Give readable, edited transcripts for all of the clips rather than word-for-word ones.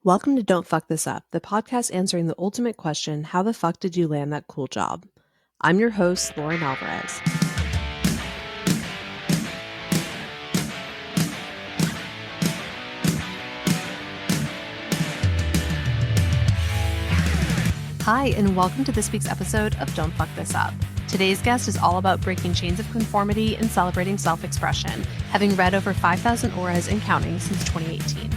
Welcome to Don't Fuck This Up, the podcast answering the ultimate question, how the fuck did you land that cool job? I'm your host, Lauren Alvarez. Hi, and welcome to this week's episode of Don't Fuck This Up. Today's guest is all about breaking chains of conformity and celebrating self-expression, having read over 5,000 auras and counting since 2018.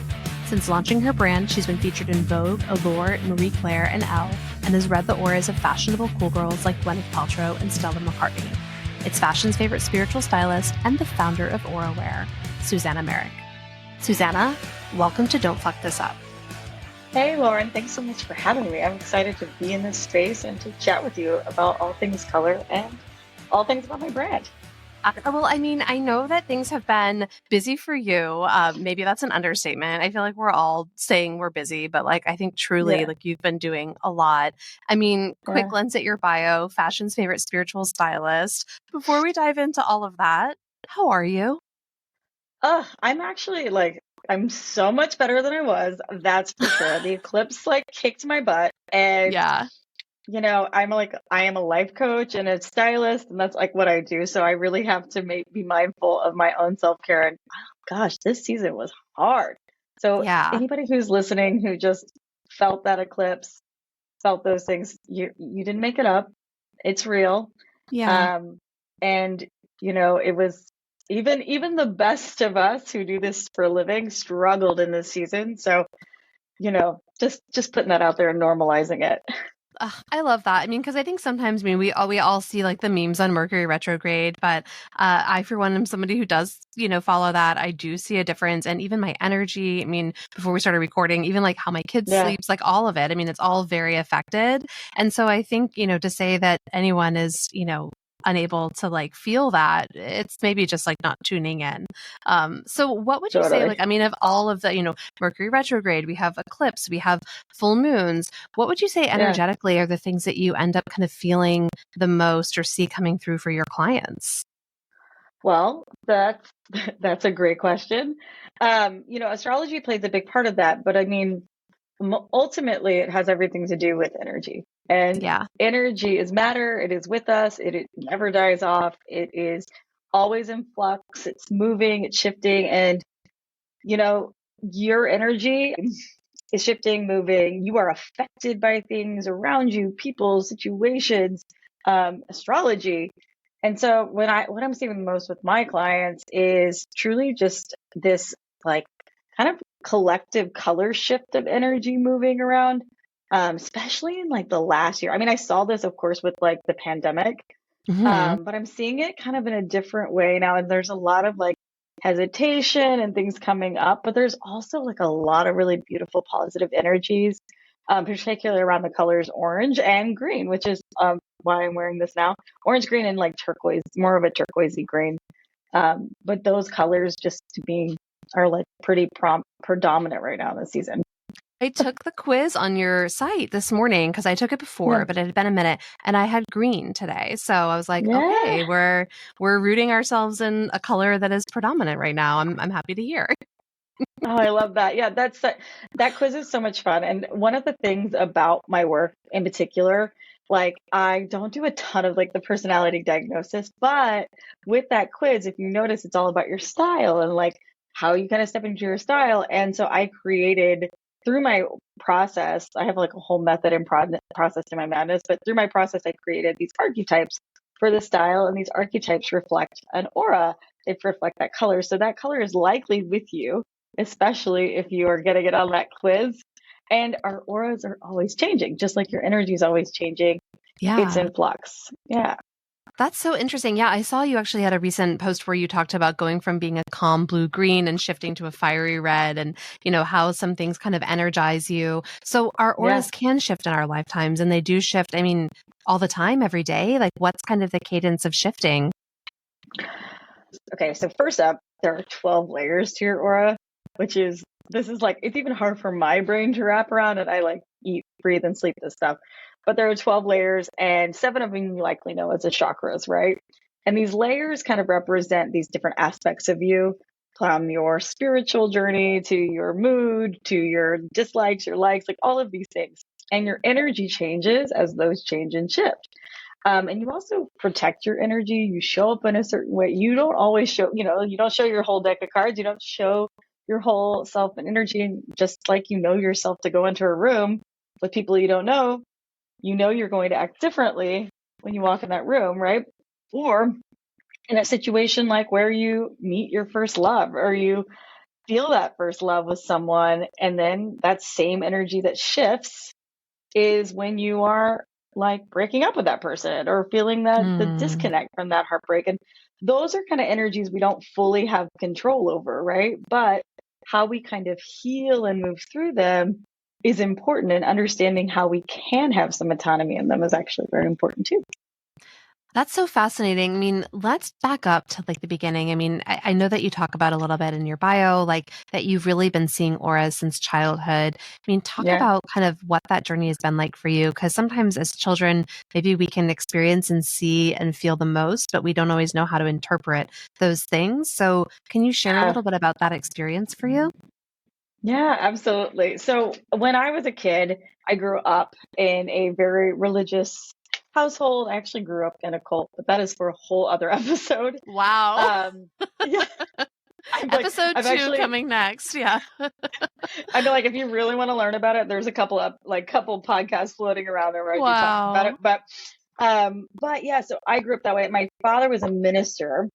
Since launching her brand, she's been featured in Vogue, Allure, Marie Claire, and Elle, and has read the auras of fashionable cool girls like Gwyneth Paltrow and Stella McCartney. It's fashion's favorite spiritual stylist and the founder of AuraWear, Susanna Merrick. Susanna, welcome to Don't Fuck This Up. Hey, Lauren, thanks so much for having me. I'm excited to be in this space and to chat with you about all things color and all things about my brand. Well, I mean, I know that things have been busy for you. Maybe that's an understatement. I feel like we're all saying we're busy, but I think truly you've been doing a lot. I mean, quick glance at your bio, fashion's favorite spiritual stylist. Before we dive into all of that, how are you? I'm actually I'm so much better than I was. That's for sure. The eclipse kicked my butt. And I am a life coach and a stylist, and that's what I do. So I really have to be mindful of my own self-care. And gosh, this season was hard. So anybody who's listening who just felt that eclipse, felt those things, you didn't make it up. It's real. Yeah. And it was even the best of us who do this for a living struggled in this season. So, just putting that out there and normalizing it. I love that. I mean, because I think sometimes, we all see the memes on Mercury retrograde, but I, for one, am somebody who does, follow that. I do see a difference, and even my energy. I mean, before we started recording, even how my kid sleeps, all of it. I mean, it's all very affected. And so I think, to say that anyone is, unable to feel that, it's maybe just not tuning in. So what would you say, of all of the, Mercury retrograde, we have eclipse, we have full moons, what would you say energetically are the things that you end up kind of feeling the most or see coming through for your clients? Well, that's a great question. Astrology plays a big part of that, but I mean, ultimately it has everything to do with energy. And energy is matter. It is with us. It never dies off. It is always in flux. It's moving, it's shifting. And, your energy is shifting, moving. You are affected by things around you, people, situations, astrology. And so what I'm seeing the most with my clients is truly just this kind of collective color shift of energy moving around. Especially in the last year. I mean, I saw this, of course, with the pandemic, but I'm seeing it kind of in a different way now. And there's a lot of hesitation and things coming up, but there's also a lot of really beautiful positive energies, particularly around the colors orange and green, which is why I'm wearing this now. Orange, green, and turquoise, more of a turquoisey green. But those colors just to me are pretty predominant right now in the season. I took the quiz on your site this morning because I took it before, but it had been a minute, and I had green today. So I was like, okay, we're rooting ourselves in a color that is predominant right now. I'm happy to hear. Oh, I love that. Yeah, that quiz is so much fun. And one of the things about my work in particular, I don't do a ton of the personality diagnosis, but with that quiz, if you notice, it's all about your style and how you kind of step into your style. And so I created, through my process, I have a whole method and process to my madness, but through my process, I created these archetypes for the style, and these archetypes reflect an aura. They reflect that color. So that color is likely with you, especially if you are getting it on that quiz. And our auras are always changing, just like your energy is always changing. Yeah. It's in flux. Yeah. That's so interesting. Yeah, I saw you actually had a recent post where you talked about going from being a calm blue-green and shifting to a fiery red, and, how some things kind of energize you. So our auras can shift in our lifetimes, and they do shift, I mean, all the time, every day. What's kind of the cadence of shifting? Okay, so first up, there are 12 layers to your aura, this is it's even hard for my brain to wrap around, and I eat, breathe, and sleep this stuff. But there are 12 layers, and 7 of them you likely know as the chakras, right? And these layers kind of represent these different aspects of you. your spiritual journey to your mood, to your dislikes, your likes, like all of these things. And your energy changes as those change and shift. And you also protect your energy. You show up in a certain way. You don't always show, you don't show your whole deck of cards. You don't show your whole self and energy. And just like you know yourself to go into a room with people you don't know, you're going to act differently when you walk in that room, right? Or in a situation like where you meet your first love or you feel that first love with someone, and then that same energy that shifts is when you are like breaking up with that person or feeling that the Mm. disconnect from that heartbreak. And those are kind of energies we don't fully have control over, right? But how we kind of heal and move through them is important, and understanding how we can have some autonomy in them is actually very important too. That's so fascinating. I mean, let's back up to like the beginning. I mean, I know that you talk about a little bit in your bio, like that you've really been seeing auras since childhood. I mean, talk Yeah. about kind of what that journey has been like for you. Because sometimes as children, maybe we can experience and see and feel the most, but we don't always know how to interpret those things. So, can you share a Yeah. little bit about that experience for you? Yeah, absolutely. So when I was a kid, I grew up in a very religious household. I actually grew up in a cult, but that is for a whole other episode. Wow. Um, yeah, I'm like, Episode I've two actually, coming next. Yeah. I know, like, if you really want to learn about it, there's a couple of like couple podcasts floating around there where I do talk about it. Wow. But yeah, so I grew up that way. My father was a minister,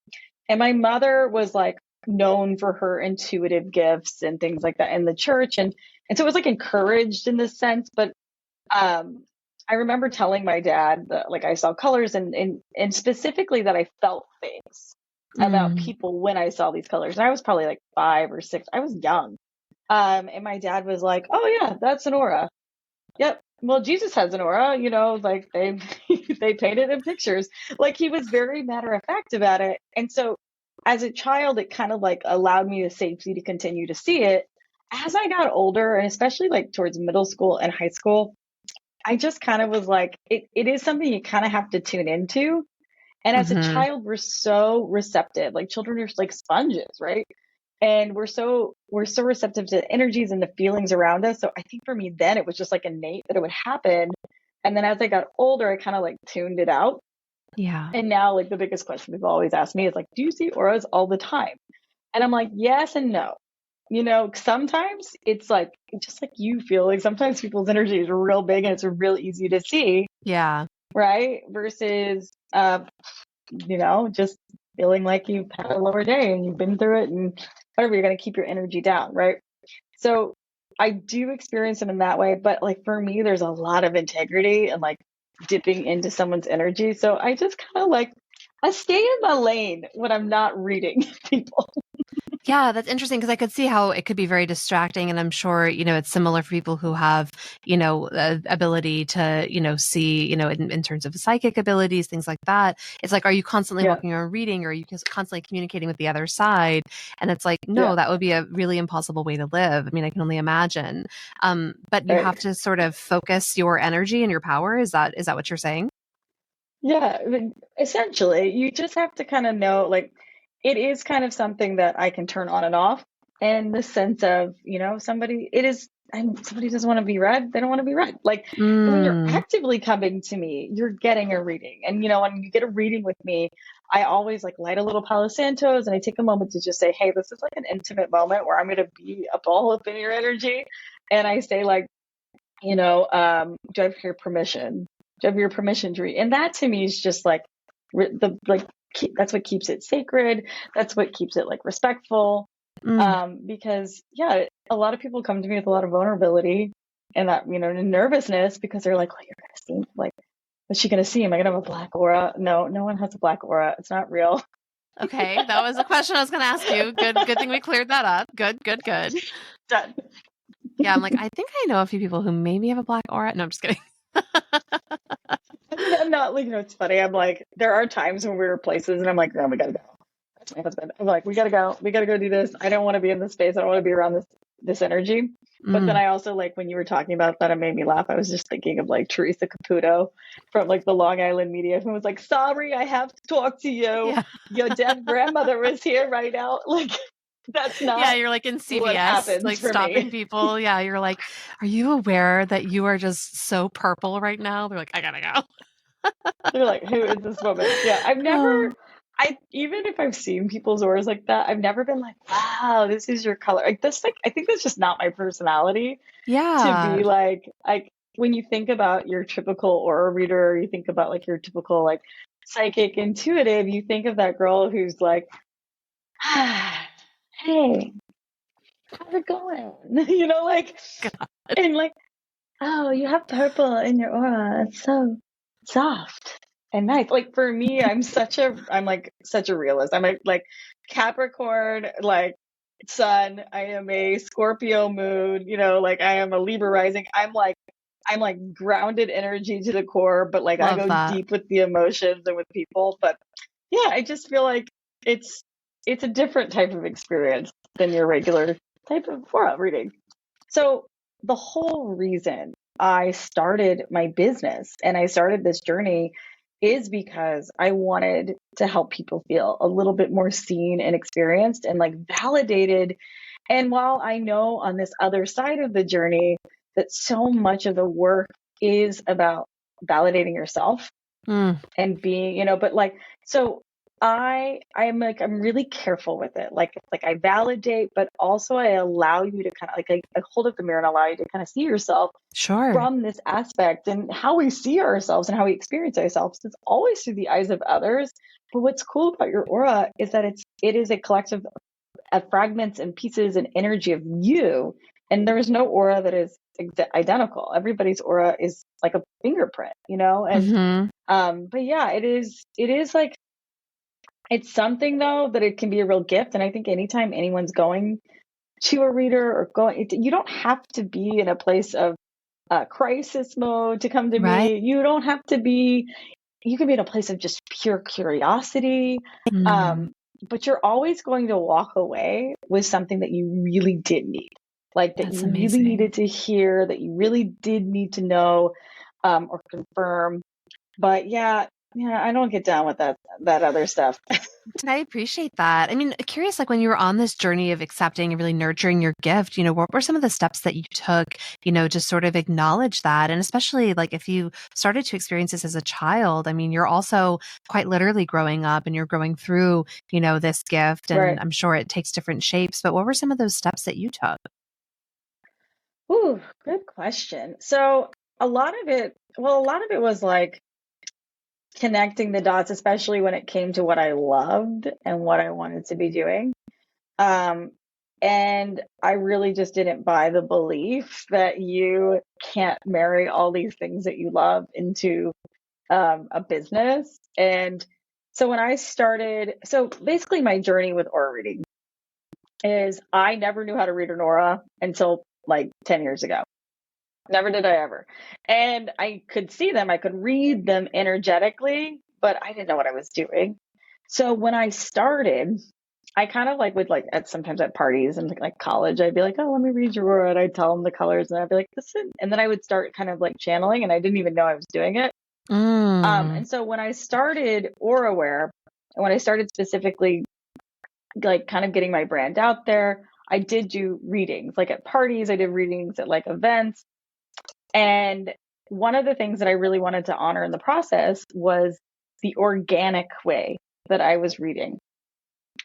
and my mother was like known for her intuitive gifts and things like that in the church, and so it was like encouraged in this sense. But um, I remember telling my dad that like I saw colors, and specifically that I felt things about Mm. people when I saw these colors. And I was probably like 5 or 6. I was young. And my dad was like, "Oh yeah, that's an aura. Yep. Well, Jesus has an aura, like they they painted in pictures." Like he was very matter of fact about it. And so as a child, it kind of like allowed me the safety to continue to see it. As I got older, and especially like towards middle school and high school, I just kind of was like, it is something you kind of have to tune into. And as a Hmm. child, we're so receptive. Like children are like sponges, right? And we're so receptive to energies and the feelings around us. So I think for me then it was just like innate that it would happen. And then as I got older, I kind of like tuned it out. Yeah. And now like the biggest question people always ask me is like, do you see auras all the time? And I'm like, yes and no. Sometimes it's like just like you feel like sometimes people's energy is real big and it's real easy to see, Yeah. right? Versus just feeling like you've had a lower day and you've been through it and whatever, you're going to keep your energy down, right? So I do experience them in that way, but like for me, there's a lot of integrity and like dipping into someone's energy. So I just kind of like, I stay in my lane when I'm not reading people. Yeah, that's interesting because I could see how it could be very distracting. And I'm sure, it's similar for people who have, ability to, see, in terms of psychic abilities, things like that. It's like, are you constantly Yeah. walking around reading or are you just constantly communicating with the other side? And it's like, no, Yeah. that would be a really impossible way to live. I mean, I can only imagine. But you Right. have to sort of focus your energy and your power. Is that what you're saying? Yeah, I mean, essentially, you just have to kind of know, like, it is kind of something that I can turn on and off. In the sense of, somebody doesn't want to be read, they don't want to be read. Like, when you're Mm, actively coming to me, you're getting a reading. And, when you get a reading with me, I always like light a little Palo Santos and I take a moment to just say, hey, this is like an intimate moment where I'm going to be all up in your energy. And I say, like, do I have your permission? Do I have your permission to read? And that to me is just like that's what keeps it sacred. That's what keeps it like respectful. mm. Because yeah, a lot of people come to me with a lot of vulnerability and that, nervousness because they're like, well, you're going to see him. Like, what's she going to see? Am I going to have a black aura? No, no one has a black aura. It's not real. Okay, that was a question I was going to ask you. Good thing we cleared that up. Good. Done. Yeah, I'm like, I think I know a few people who maybe have a black aura. No, I'm just kidding. I mean, I'm not like, it's funny. I'm like, there are times when we're places and I'm like, no, we gotta go. That's my husband. I'm like, we gotta go. We gotta go do this. I don't want to be in this space. I don't want to be around this energy. But then Mm. I also like when you were talking about that, it made me laugh. I was just thinking of like Teresa Caputo from like the Long Island media who was like, sorry, I have to talk to you. Yeah. Your dead grandmother is here right now. Like, That's Yeah, not you're like in what CVS, happens like for stopping me. people. Yeah, you're like, "Are you aware that you are just so purple right now?" They're like, "I gotta go." They're like, who is this woman? Yeah, Oh, even if I've seen people's auras like that, I've never been like, wow, this is your color. Like this, like, I think that's just not my personality to yeah. be like, when you think about your typical aura reader, you think about like your typical like psychic intuitive, you think of that girl who's like, ah, hey, how's it going? Like, and like, oh, you have purple in your aura. It's so soft and nice. Like for me, I'm like such a realist. I'm like Capricorn, like sun. I am a Scorpio moon, like I am a Libra rising. I'm like grounded energy to the core, but like I Love go that. deep with the emotions and with people. But yeah, I just feel like it's it's a different type of experience than your regular type of aura reading. So the whole reason I started my business and I started this journey is because I wanted to help people feel a little bit more seen and experienced and like validated. And while I know on this other side of the journey that so much of the work is about validating yourself Mm, and being, but like, so I'm really careful with it. Like I validate, but also I allow you to kind of like I hold up the mirror and allow you to kind of see yourself sure. from this aspect. And how we see ourselves and how we experience ourselves is always through the eyes of others. But what's cool about your aura is that it is a collective of fragments and pieces and energy of you. And there is no aura that is identical. Everybody's aura is like a fingerprint. And Mhm. but yeah, it is like it's something though that it can be a real gift. And I think anytime anyone's going to a reader or you don't have to be in a place of crisis mode to come to Right. me. You can be in a place of just pure curiosity. Mm, Um, but you're always going to walk away with something that you really did need, like that that's you really amazing. needed to hear, that you really did need to know, or confirm. But yeah, yeah, I don't get down with that other stuff. I appreciate that. I mean, curious, like when you were on this journey of accepting and really nurturing your gift, what were some of the steps that you took, to sort of acknowledge that? And especially like if you started to experience this as a child, I mean, you're also quite literally growing up and you're growing through, this gift. And Right. I'm sure it takes different shapes, but what were some of those steps that you took? Ooh, good question. So a lot of it was like connecting the dots, especially when it came to what I loved and what I wanted to be doing. Um, and I really just didn't buy the belief that you can't marry all these things that you love into a business. And so so basically my journey with aura reading is I never knew how to read an aura until like 10 years ago. Never did I ever. And I could see them, I could read them energetically, but I didn't know what I was doing. So when I started, I kind of like would like at sometimes at parties and like college, I'd be like, oh, let me read your aura. And I'd tell them the colors and I'd be like, listen. And then I would start kind of like channeling and I didn't even know I was doing it. Mm, And so when I started AuraWear, and when I started specifically like kind of getting my brand out there, I did do readings like at parties, I did readings at like events. And one of the things that I really wanted to honor in the process was the organic way that I was reading.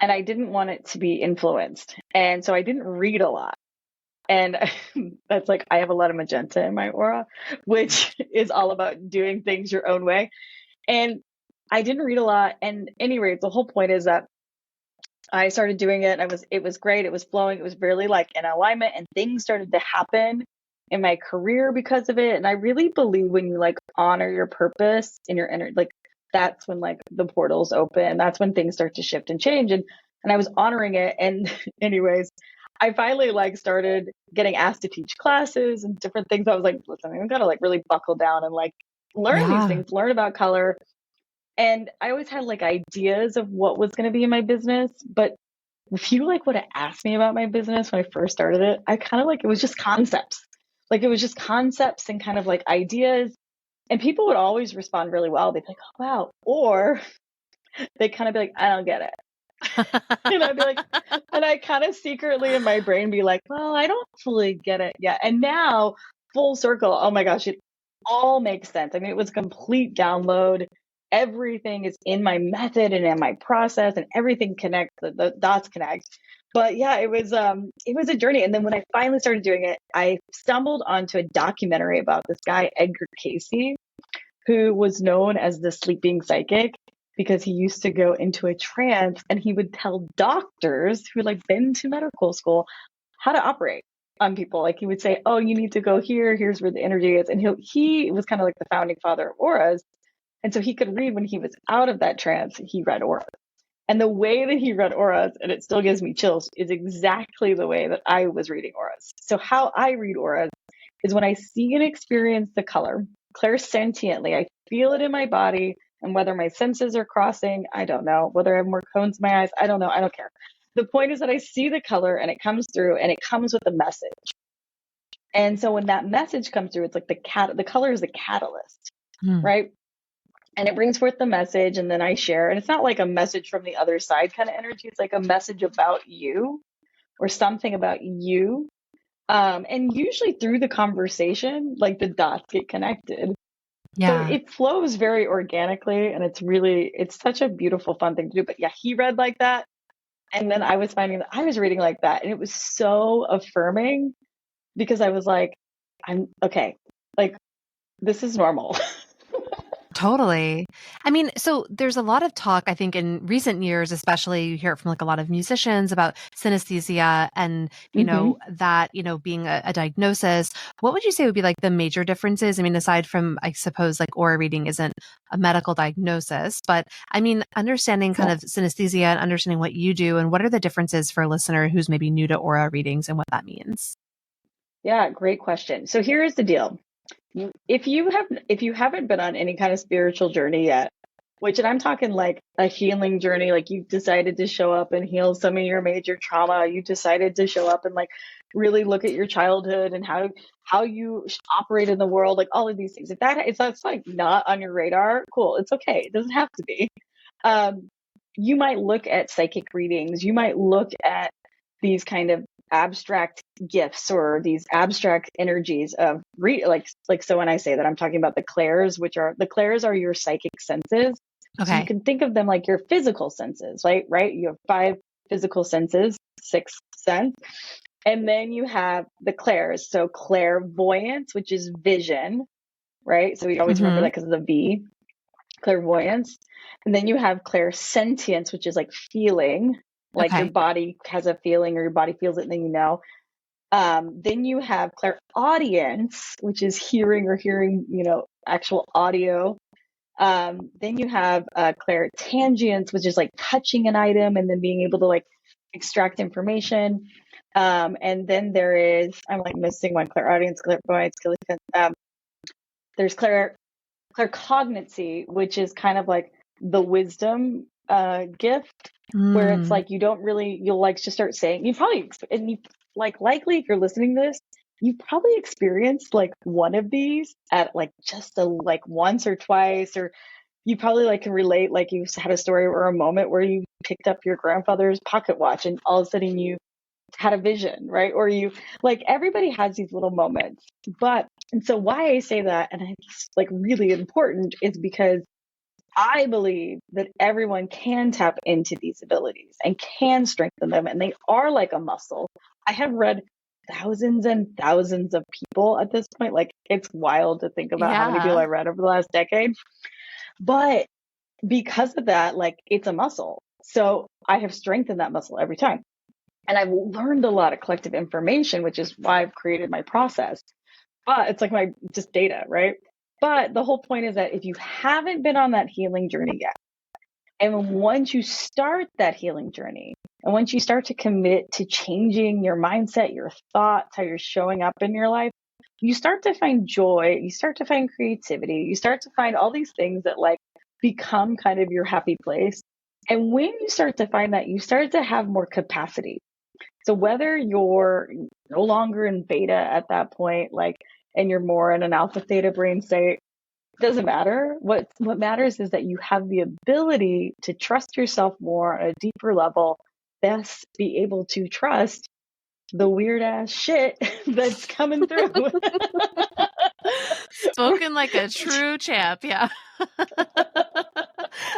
And I didn't want it to be influenced. And so I didn't read a lot. And that's like, I have a lot of magenta in my aura, which is all about doing things your own way. And I didn't read a lot. And anyway, the whole point is that I started doing it. It was great. It was flowing. It was really like in alignment and things started to happen in my career because of it. And I really believe when you like honor your purpose and your inner, like that's when like the portals open. That's when things start to shift and change. And I was honoring it. And anyways, I finally like started getting asked to teach classes and different things. I was like, listen, I've got to like really buckle down and like learn these yeah. things, learn about color. And I always had like ideas of what was going to be in my business, but if you like would have asked me about my business when I first started it, I kind of like it was just concepts. Like it was just concepts and kind of like ideas. And people would always respond really well. They'd be like, oh, wow. Or they kind of be like, I don't get it. And I'd be like, and I kind of secretly in my brain be like, well, I don't fully get it yet. And now, full circle, oh my gosh, it all makes sense. I mean, it was a complete download. Everything is in my method and in my process, and everything connects, the dots connect. But yeah, it was a journey. And then when I finally started doing it, I stumbled onto a documentary about this guy, Edgar Casey, who was known as the sleeping psychic because he used to go into a trance and he would tell doctors who like been to medical school how to operate on people. Like he would say, "Oh, you need to go here. Here's where the energy is." And he was kind of like the founding father of auras, and so he could read when he was out of that trance. He read auras, and the way that he read auras, and it still gives me chills, is exactly the way that I was reading auras. So how I read auras is when I see and experience the color clairsentiently. I feel it in my body, and whether my senses are crossing, I don't know. Whether I have more cones in my eyes, I don't know. I don't care. The point is that I see the color and it comes through and it comes with a message. And so when that message comes through, it's like the color is the catalyst, Hmm. right? And it brings forth the message, and then I share. And it's not like a message from the other side kind of energy. It's like a message about you or something about you. And usually through the conversation, like the dots get connected. So Yeah. it flows very organically, and it's such a beautiful, fun thing to do. But yeah, he read like that. And then I was finding that I was reading like that. And it was so affirming because I was like, I'm okay. Like, this is normal. Totally. I mean, so there's a lot of talk, I think, in recent years, especially you hear it from like a lot of musicians about synesthesia and, hmm that, being a diagnosis. What would you say would be like the major differences? I mean, aside from, I suppose, like aura reading isn't a medical diagnosis, but I mean, understanding kind Yeah. of synesthesia and understanding what you do and what are the differences for a listener who's maybe new to aura readings and what that means? Yeah, great question. So here's the deal. If you haven't been on any kind of spiritual journey yet, which and I'm talking like a healing journey, like you've decided to show up and heal some of your major trauma, you decided to show up and like really look at your childhood and how you operate in the world, like all of these things. If that's like not on your radar, cool, it's okay. It doesn't have to be. Um, you might look at psychic readings, you might look at these kind of abstract gifts or these abstract energies of like so when I say that I'm talking about the clairs are your psychic senses. So you Okay. can think of them like your physical senses, right? You have five physical senses, sixth sense, and then you have the clairs. So clairvoyance, which is vision, right? So we always remember Mm-hmm. that because of the V, clairvoyance. And then you have clairsentience, which is like feeling, like your Okay. body has a feeling or your body feels it and then you know. Then you have clairaudience, which is hearing or hearing, actual audio. Then you have clairtangience, which is like touching an item and then being able to like extract information. And then I'm like missing one, clairaudience, clairvoyance, there's claircognizance, which is kind of like the wisdom gift, where it's Mm. like you'll like just start saying and you like likely if you're listening to this, you probably experienced like one of these at like just like once or twice, or you probably like can relate, like you had a story or a moment where you picked up your grandfather's pocket watch and all of a sudden you had a vision, right? Or you like everybody has these little moments. And so why I say that, and it's like really important, is because I believe that everyone can tap into these abilities and can strengthen them, and they are like a muscle. I have read thousands and thousands of people at this point. Like it's wild to think about how many people I Yeah. read over the last decade. But because of that, like it's a muscle. So I have strengthened that muscle every time. And I've learned a lot of collective information, which is why I've created my process. But it's like my just data, right? But the whole point is that if you haven't been on that healing journey yet, and once you start that healing journey, and once you start to commit to changing your mindset, your thoughts, how you're showing up in your life, you start to find joy, you start to find creativity, you start to find all these things that like become kind of your happy place. And when you start to find that, you start to have more capacity. So whether you're no longer in beta at that point, like, and you're more in an alpha theta brain state, Doesn't matter. What matters is that you have the ability to trust yourself more on a deeper level, thus be able to trust the weird ass shit that's coming through. Spoken like a true champ. Yeah.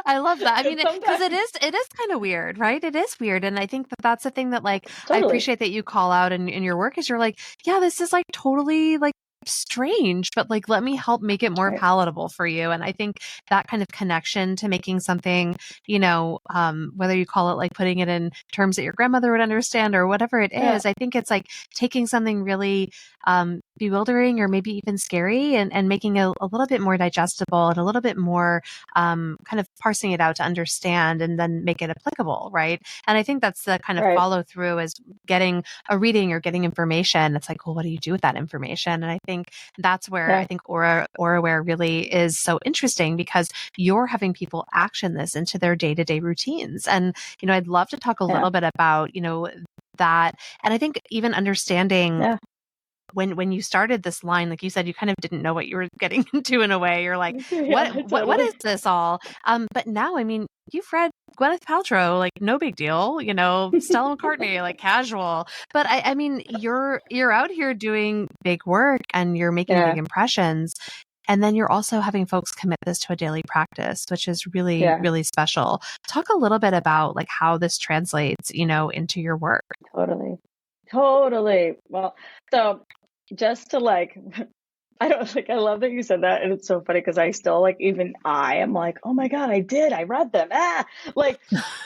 I love that. I mean, because Sometimes, it is kind of weird, right? It is weird. And I think that that's the thing that like, I totally. appreciate that you call out in your work is you're like, yeah, this is like totally like strange, but like, let me help make it more Right. palatable for you. And I think that kind of connection to making something, whether you call it like putting it in terms that your grandmother would understand or whatever it Yeah. is, I think it's like taking something really bewildering or maybe even scary and making it a little bit more digestible and a little bit more kind of parsing it out to understand and then make it applicable, right? And I think that's the kind of Right. follow through is getting a reading or getting information. It's like, well, what do you do with that information? And I think that's where I Yeah. think AuraWear really is so interesting because you're having people action this into their day to day routines. And, I'd love to talk a Yeah. little bit about, that. And I think even understanding Yeah. when you started this line, like you said, you kind of didn't know what you were getting into in a way. You're like, Yeah, what is totally. this all? But now, I mean, you've read Gwyneth Paltrow, like no big deal, Stella McCartney, like casual. But I mean, you're out here doing big work and you're making big Yeah. impressions. And then you're also having folks commit this to a daily practice, which is really, Yeah. really special. Talk a little bit about like how this translates, into your work. Totally. Totally. Well, so just to like, I don't like, I love that you said that. And it's so funny because I still like, even I am like, oh my God, I read them. Like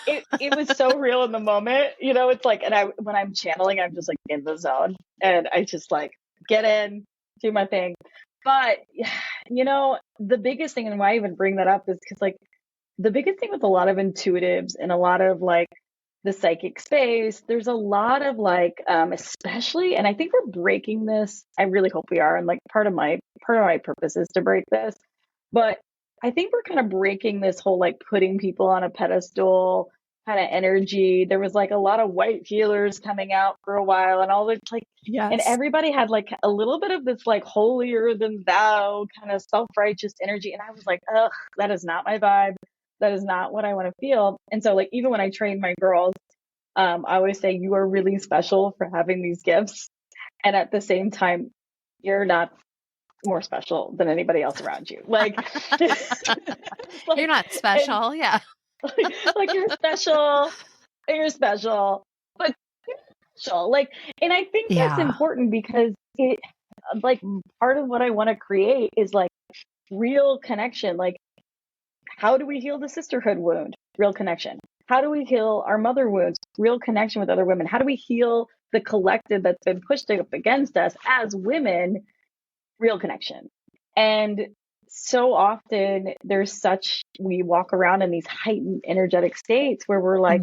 it was so real in the moment, it's like, and when I'm channeling, I'm just like in the zone and I just like get in, do my thing. But, the biggest thing and why I even bring that up is because like the biggest thing with a lot of intuitives and a lot of like the psychic space, there's a lot of like, especially, and I think we're breaking this. I really hope we are. And like part of my purpose is to break this. But I think we're kind of breaking this whole like putting people on a pedestal kind of energy. There was like a lot of white healers coming out for a while and all this like, and Yes. everybody had like a little bit of this like holier than thou kind of self-righteous energy. And I was like, ugh, that is not my vibe. That is not what I want to feel. And so like, even when I train my girls, I always say you are really special for having these gifts. And at the same time, you're not more special than anybody else around you. Like, You're like, not and special. Yeah. like you're special, but you're special. Like, and I think that's Yeah. important because it, like, part of what I want to create is like real connection. Like, how do we heal the sisterhood wound? Real connection. How do we heal our mother wounds? Real connection with other women. How do we heal the collective that's been pushed up against us as women? Real connection. And so often we walk around in these heightened energetic states where we're like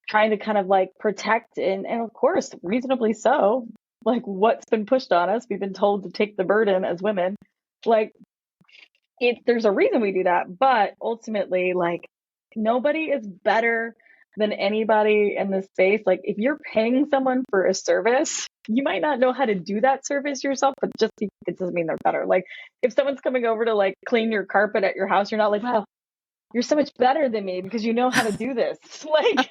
trying to kind of like protect and of course, reasonably so, like what's been pushed on us. We've been told to take the burden as women. Like there's a reason we do that, but ultimately, like nobody is better than anybody in this space. Like if you're paying someone for a service, you might not know how to do that service yourself, but it doesn't mean they're better. Like if someone's coming over to like clean your carpet at your house, you're not like, wow, you're so much better than me because you know how to do this. Like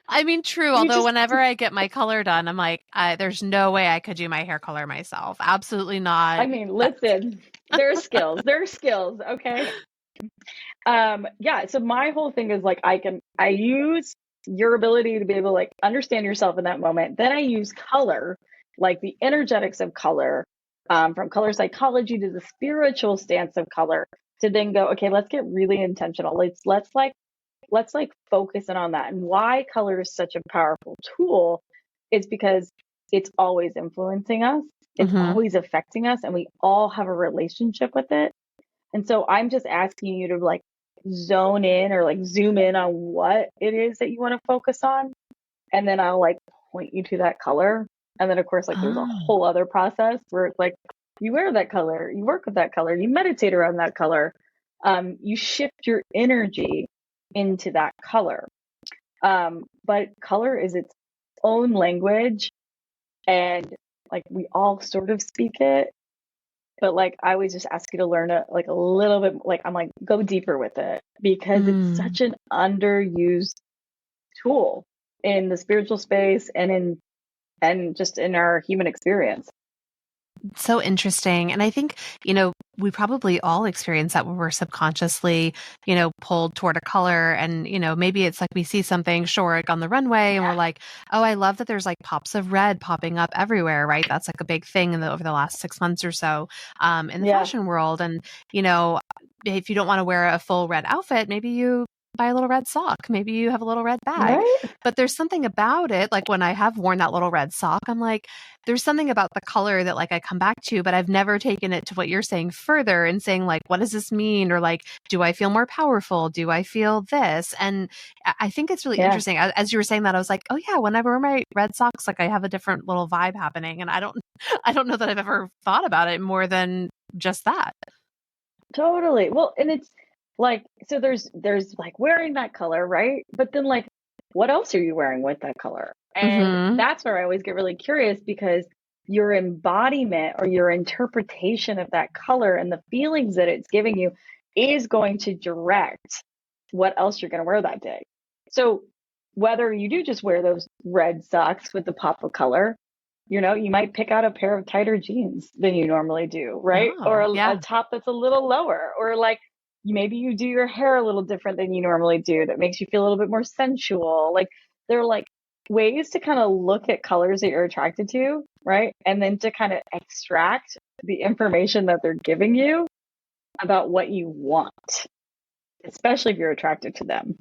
I mean, true. you Although just, whenever I get my color done, I'm like, there's no way I could do my hair color myself. Absolutely I not. mean, That's listen, there are skills. Okay. Yeah, so my whole thing is like I use your ability to be able to like understand yourself in that moment. Then I use color, like the energetics of color, from color psychology to the spiritual stance of color, to then go, okay, let's get really intentional. Let's focus in on that. And why color is such a powerful tool is because it's always influencing us, it's hmm always affecting us, and we all have a relationship with it. And so I'm just asking you to like zone in or like zoom in on what it is that you want to focus on. And then I'll like point you to that color. And then, of course, like there's a Oh. whole other process where it's like you wear that color, you work with that color, you meditate around that color, you shift your energy into that color. But color is its own language. And like we all sort of speak it, but like I would just ask you to learn like a little bit, like I'm like, go deeper with it because it's Mm. such an underused tool in the spiritual space and just in our human experience. So interesting. And I think, we probably all experience that when we're subconsciously, pulled toward a color. And, maybe it's like we see something short on the runway and we're Yeah. like, oh, I love that there's like pops of red popping up everywhere, right? That's like a big thing over the last 6 months or so in the Yeah. fashion world. And, you know, if you don't want to wear a full red outfit, maybe you buy a little red sock. Maybe you have a little red bag. Right. But there's something about it. Like when I have worn that little red sock, I'm like, there's something about the color that like I come back to, but I've never taken it to what you're saying further and saying like, what does this mean? Or like, do I feel more powerful? Do I feel this? And I think it's really Yeah. interesting. As you were saying that, I was like, oh yeah, when I wear my red socks, like I have a different little vibe happening. And I don't, I don't know that I've ever thought about it more than just that. Totally. Well, and it's like, so there's like wearing that color, right? But then like, what else are you wearing with that color? And Mm-hmm. that's where I always get really curious because your embodiment or your interpretation of that color and the feelings that it's giving you is going to direct what else you're going to wear that day. So whether you do just wear those red socks with the pop of color, you might pick out a pair of tighter jeans than you normally do, right? Or Oh, a yeah. top that's a little lower, or like maybe you do your hair a little different than you normally do that makes you feel a little bit more sensual. Like they're like ways to kind of look at colors that you're attracted to, right? And then to kind of extract the information that they're giving you about what you want, especially if you're attracted to them.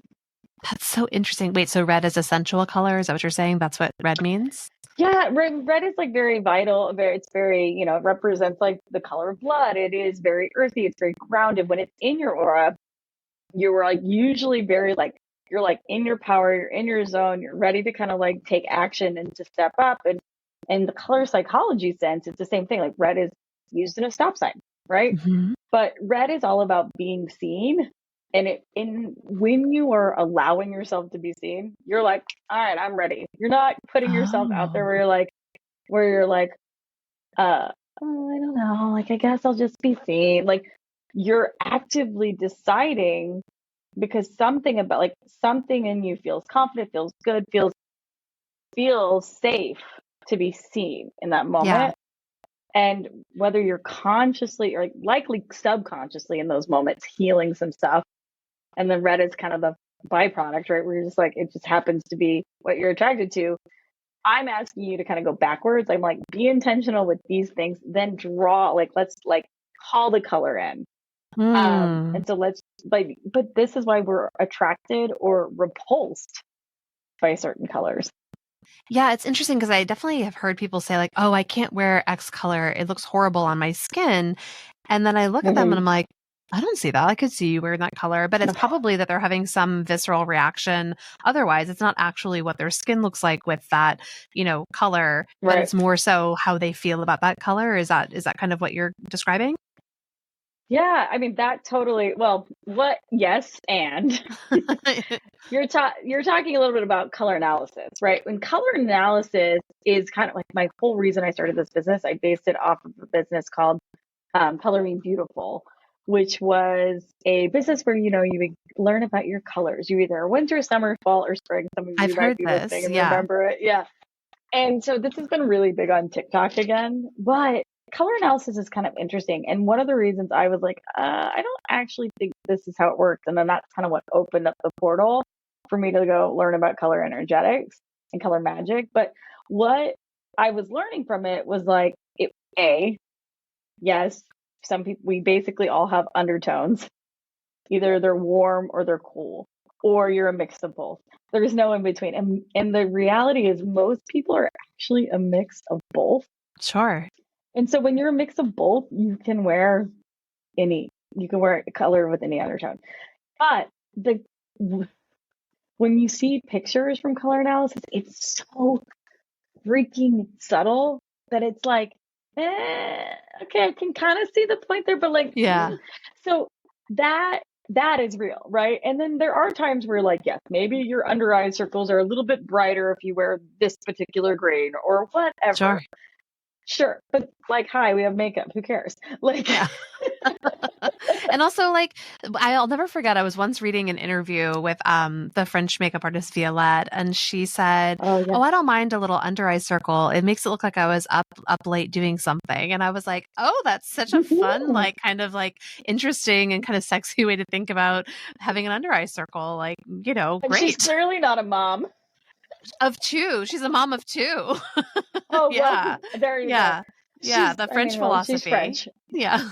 That's so interesting. Wait, so red is a sensual color? Is that what you're saying? That's what red means? Yeah, red is like very vital. It's very, it represents like the color of blood. It is very earthy. It's very grounded. When it's in your aura, you're like usually very like, you're like in your power, you're in your zone, you're ready to kind of like take action and to step up. And the color psychology sense, it's the same thing. Like red is used in a stop sign, right? Mm-hmm. But red is all about being seen. And when you are allowing yourself to be seen, you're like, all right, I'm ready. You're not putting yourself out there Oh, where you're like, oh, I don't know, like I guess I'll just be seen. Like you're actively deciding because something in you feels confident, feels good, feels safe to be seen in that yeah. moment. And whether you're consciously or likely subconsciously in those moments healing some stuff, and then red is kind of the byproduct, right? Where you're just like, it just happens to be what you're attracted to. I'm asking you to kind of go backwards. I'm like, be intentional with these things, then draw, like, let's like call the color in. Hmm. And so let's like, but this is why we're attracted or repulsed by certain colors. Yeah, it's interesting because I definitely have heard people say like, "Oh, I can't wear X color. It looks horrible on my skin." And then I look at them and I'm Hmm. like, "I don't see that. I could see you wearing that color." But it's probably that they're having some visceral reaction. Otherwise, it's not actually what their skin looks like with that, color, but Right. it's more so how they feel about that color. Is that kind of what you're describing? Yeah. I mean, that totally, well, what, yes. And you're talking a little bit about color analysis, right? When color analysis is kind of like my whole reason I started this business, I based it off of a business called Color Me Beautiful, which was a business where you would learn about your colors. You either winter, summer, fall, or spring. Some of I've you might heard be listening this. and Yeah. remember it. Yeah. And so this has been really big on TikTok again, but color analysis is kind of interesting. And one of the reasons I was like, I don't actually think this is how it works. And then that's kind of what opened up the portal for me to go learn about color energetics and color magic. But what I was learning from it was like, yes, some people, we basically all have undertones. Either they're warm or they're cool, or you're a mix of both. There's no in between. And the reality is, most people are actually a mix of both. Sure. And so when you're a mix of both, you can wear a color with any undertone. But when you see pictures from color analysis, it's so freaking subtle that it's like, okay, I can kind of see the point there, but like, Yeah. so that that is real, right? And then there are times where, like, yes, maybe your under eye circles are a little bit brighter if you wear this particular grade or whatever. Sure. Sure. But like, hi, we have makeup. Who cares? Like, Yeah. And also, like, I'll never forget, I was once reading an interview with the French makeup artist Violette, and she said, oh "Oh, yeah. I don't mind a little under eye circle. It makes it look like I was up late doing something." And I was like, "Oh, that's such a fun, like, kind of like interesting and kind of sexy way to think about having an under eye circle. Like, And she's great." clearly not a mom. Of two. She's a mom of two. Oh, well, Yeah. there you go. Yeah. Yeah. The I French mean, well, she's philosophy. French. Yeah.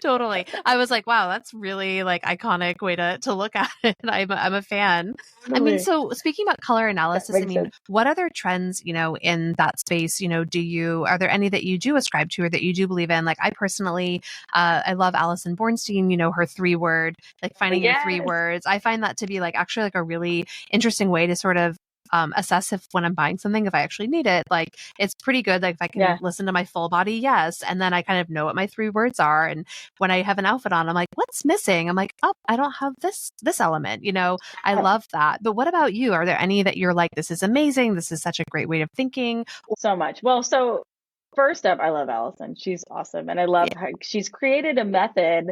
Totally. I was like, wow, that's really like iconic way to look at it. I'm a fan. I mean, Totally. so speaking about color That analysis, I makes mean, sense. what other trends, in that space, are there any that you do ascribe to or that you do believe in? Like I personally, I love Alison Bornstein, her 3 word, like Oh, finding your three yes. words. I find that to be like actually like a really interesting way to sort of assess if when I'm buying something, if I actually need it. Like it's pretty good. Like if I can Yeah. listen to my full body, yes. And then I kind of know what my 3 words are. And when I have an outfit on, I'm like, what's missing? I'm like, oh, I don't have this element. I love that. But what about you? Are there any that you're like, this is amazing. This is such a great way of thinking? So much. Well, so first up, I love Allison. She's awesome. And I love Yeah. how she's created a method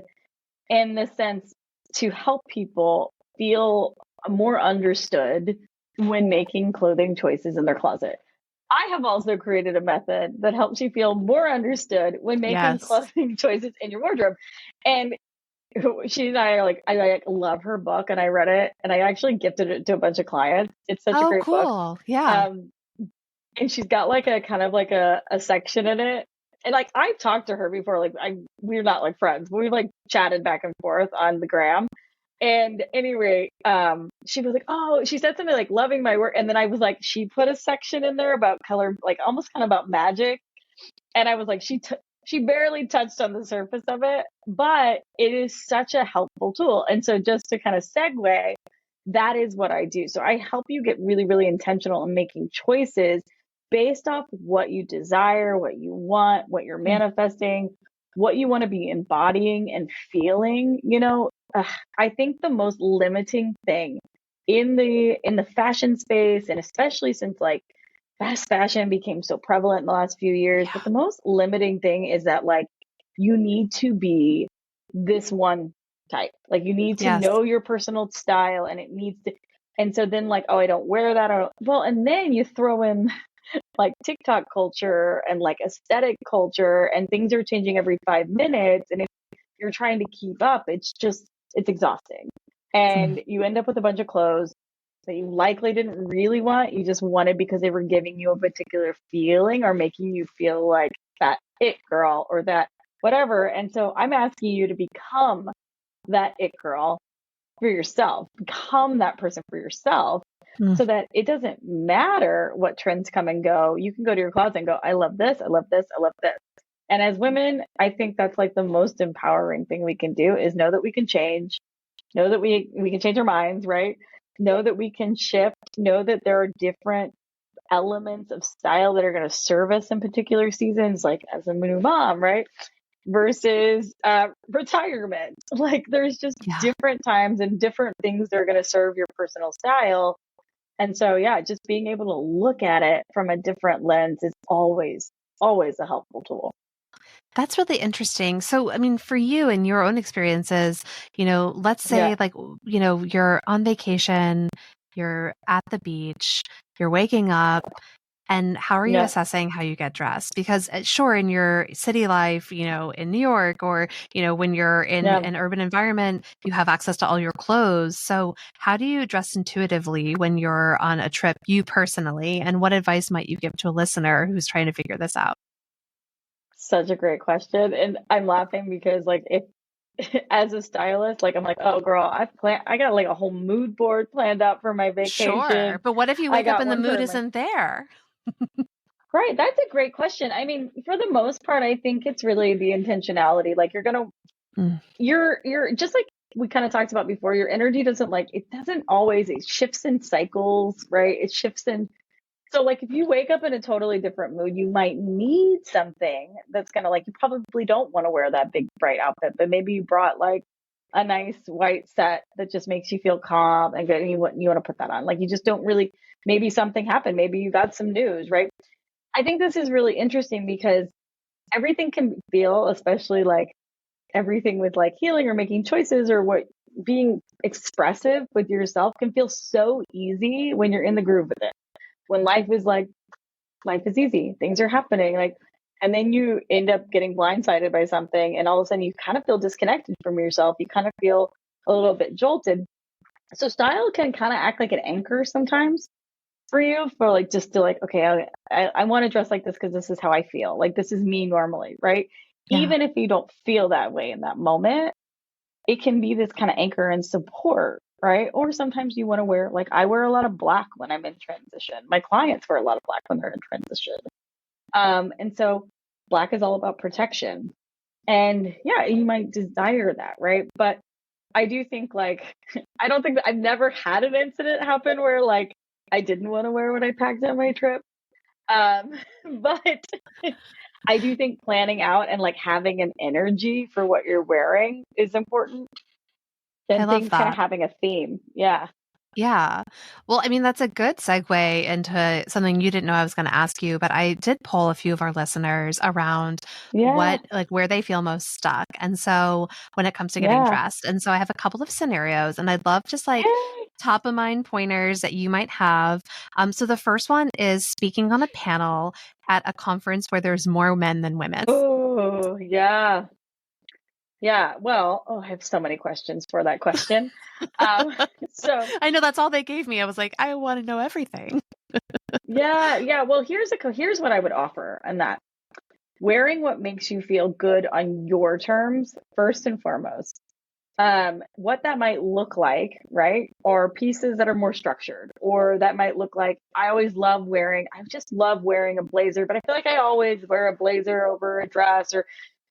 in the sense to help people feel more understood when making clothing choices in their closet. I have also created a method that helps you feel more understood when making Yes. clothing choices in your wardrobe. And she and I are like, I like, love her book and I read it and I actually gifted it to a bunch of clients. It's such a Oh, great book. cool. Yeah. Um, and she's got like a kind of like a section in it. And like I've talked to her before, like we're not like friends, but we've like chatted back and forth on the gram. And anyway, she was like, oh, she said something like loving my work. And then I was like, she put a section in there about color, like almost kind of about magic. And I was like, she barely touched on the surface of it, but it is such a helpful tool. And so just to kind of segue, that is what I do. So I help you get really, really intentional in making choices based off what you desire, what you want, what you're Mm. manifesting, what you want to be embodying and feeling. I think the most limiting thing in the fashion space, and especially since like fast fashion became so prevalent in the last few years, but Yeah. the most limiting thing is that like you need to be this one type. Like you need to Yes. know your personal style and it needs to, and so then like, oh, I don't wear that. Well, and then you throw in like TikTok culture and like aesthetic culture and things are changing every 5 minutes. And if you're trying to keep up, it's exhausting. Mm. And you end up with a bunch of clothes that you likely didn't really want. You just wanted because they were giving you a particular feeling or making you feel like that it girl or that whatever. And so I'm asking you to become that it girl for yourself, become that person for yourself Mm. so that it doesn't matter what trends come and go. You can go to your closet and go, I love this, I love this, I love this. And as women, I think that's like the most empowering thing we can do is know that we can change, know that we can change our minds, right? Know that we can shift, know that there are different elements of style that are going to serve us in particular seasons, like as a new mom, right? Versus retirement. Like there's just Yeah. different times and different things that are going to serve your personal style. And so, yeah, just being able to look at it from a different lens is always, always a helpful tool. That's really interesting. So, I mean, for you and your own experiences, let's Yeah. say like, you're on vacation, you're at the beach, you're waking up, and how are you Yeah. assessing how you get dressed? Because sure, in your city life, in New York or, when you're in Yeah. an urban environment, you have access to all your clothes. So how do you dress intuitively when you're on a trip, you personally? And what advice might you give to a listener who's trying to figure this out? Such a great question. And I'm laughing because like if as a stylist, like I'm like, oh girl, I got like a whole mood board planned out for my Sure. vacation. But what if you I wake up got and the one mood for my isn't there? right. That's a great question. I mean, for the most part, I think it's really the intentionality. Like Mm. you're just like we kind of talked about before, your energy doesn't like it doesn't always it shifts in cycles, right? It shifts in so like if you wake up in a totally different mood, you might need something that's gonna like you probably don't want to wear that big bright outfit, but maybe you brought like a nice white set that just makes you feel calm and good and you want to put that on. Like you just don't really maybe something happened, maybe you got some news, right? I think this is really interesting because everything can feel, especially like everything with like healing or making choices or what being expressive with yourself can feel so easy when you're in the groove with it. When life is easy, things are happening, like, and then you end up getting blindsided by something, and all of a sudden you kind of feel disconnected from yourself. You kind of feel a little bit jolted. So style can kind of act like an anchor sometimes for you, for like just to like, okay, I want to dress like this because this is how I feel. Like this is me normally, right? Yeah. Even if you don't feel that way in that moment, it can be this kind of anchor and support, right? Or sometimes you want to wear, like I wear a lot of black when I'm in transition. My clients wear a lot of black when they're in transition. And so black is all about protection. And yeah, you might desire that, right? But I do think like I don't think that I've never had an incident happen where like I didn't want to wear what I packed on my trip. Um, but I do think planning out and like having an energy for what you're wearing is important. I And love things kind of that. having a theme. Yeah. Yeah. Well, I mean, that's a good segue into something you didn't know I was going to ask you, but I did poll a few of our listeners around Yeah. like where they feel most stuck. And so when it comes to getting Yeah. dressed. And so I have a couple of scenarios and I'd love just like Yay. top of mind pointers that you might have. So the first one is speaking on a panel at a conference where there's more men than women. Oh, yeah. Yeah. Well, oh, I have so many questions for that question. Um, so I know that's all they gave me. I was like, I want to know everything. yeah, yeah. Well, here's what I would offer on that. Wearing what makes you feel good on your terms, first and foremost. What that might look like, right? Or pieces that are more structured, or that might look like I just love wearing a blazer, but I feel like I always wear a blazer over a dress or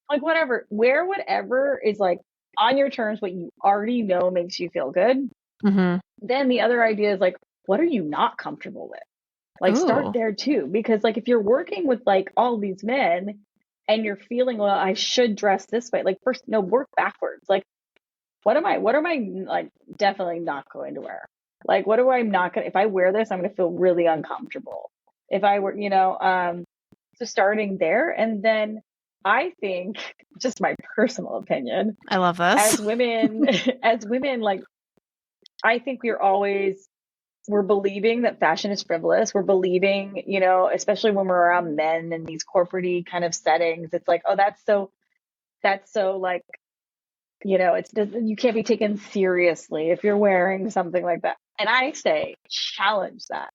like whatever. Wear whatever is like on your terms, what you already know makes you feel good. Hmm. Then the other idea is like, what are you not comfortable with? Like start Ooh. there too, because like if you're working with like all these men and you're feeling, well, I should dress this way, like first, no, work backwards. Like, what am I like definitely not going to wear? Like, what do I not gonna, if I wear this, I'm going to feel really uncomfortable. If I were, so starting there. And then I think, just my personal opinion, I love this. as women, as women, like, I think we're believing that fashion is frivolous. We're believing, especially when we're around men in these corporate kind of settings, it's like, oh, that's so like, you can't be taken seriously if you're wearing something like that. And I say, challenge that,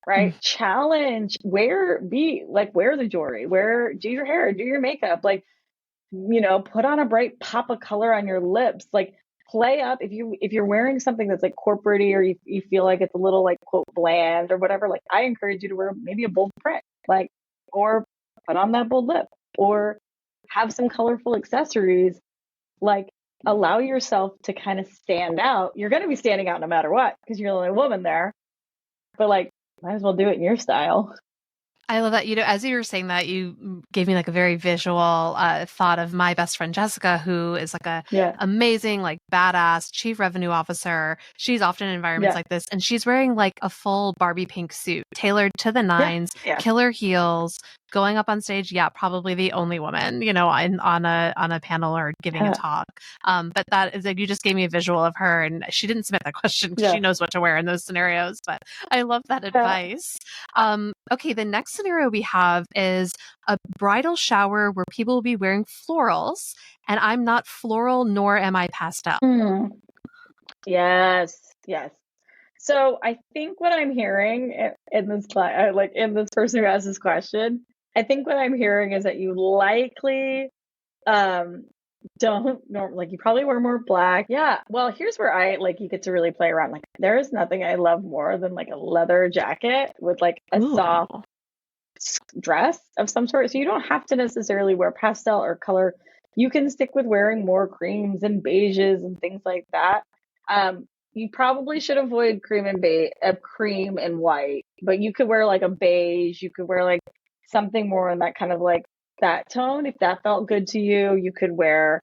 Mm. right? Challenge, wear the jewelry, do your hair, do your makeup, like, put on a bright pop of color on your lips, like play up. If you're wearing something that's like corporate or you feel like it's a little like quote bland or whatever, like I encourage you to wear maybe a bold print, like, or put on that bold lip or have some colorful accessories, like allow yourself to kind of stand out. You're going to be standing out no matter what because you're the only woman there, but like might as well do it in your style. I love that. As you were saying that, you gave me like a very visual thought of my best friend Jessica, who is like a Yeah. amazing, like badass chief revenue officer. She's often in environments Yeah. like this, and she's wearing like a full Barbie pink suit, tailored to the Yeah. nines, Yeah. killer heels, going up on stage. Yeah, probably the only woman, on a panel or giving a Yeah. talk. But that is like you just gave me a visual of her, and she didn't submit that question because she Yeah. knows what to wear in those scenarios. But I love that Yeah. advice. Okay, the next scenario we have is a bridal shower where people will be wearing florals, and I'm not floral nor am I pastel. Hmm. Yes. Yes. So I think what I'm hearing in this like in this person who asked this question, I think what I'm hearing is that you likely um don't like you probably wear more black. Yeah. Well, here's where I like you get to really play around. Like there is nothing I love more than like a leather jacket with like a soft Ooh, dress of some sort. So you don't have to necessarily wear pastel or color. You can stick with wearing more creams and beiges and things like that. You probably should avoid cream and white, but you could wear like a beige. You could wear like something more in that kind of like that tone if that felt good to you. You could wear.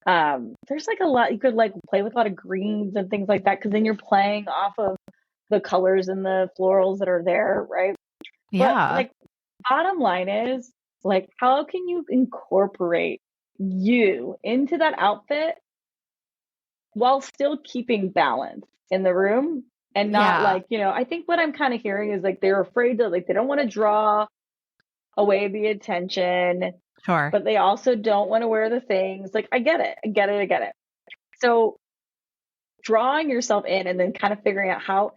There's like a lot you could like play with a lot of greens and things like that because then you're playing off of the colors and the florals that are there, right? But yeah. like bottom line is, like, how can you incorporate you into that outfit while still keeping balance in the room and not Yeah, like, I think what I'm kind of hearing is like they're afraid to, like, they don't want to draw away the attention, sure. but they also don't want to wear the things. Like, I get it. I get it. I get it. So drawing yourself in and then kind of figuring out how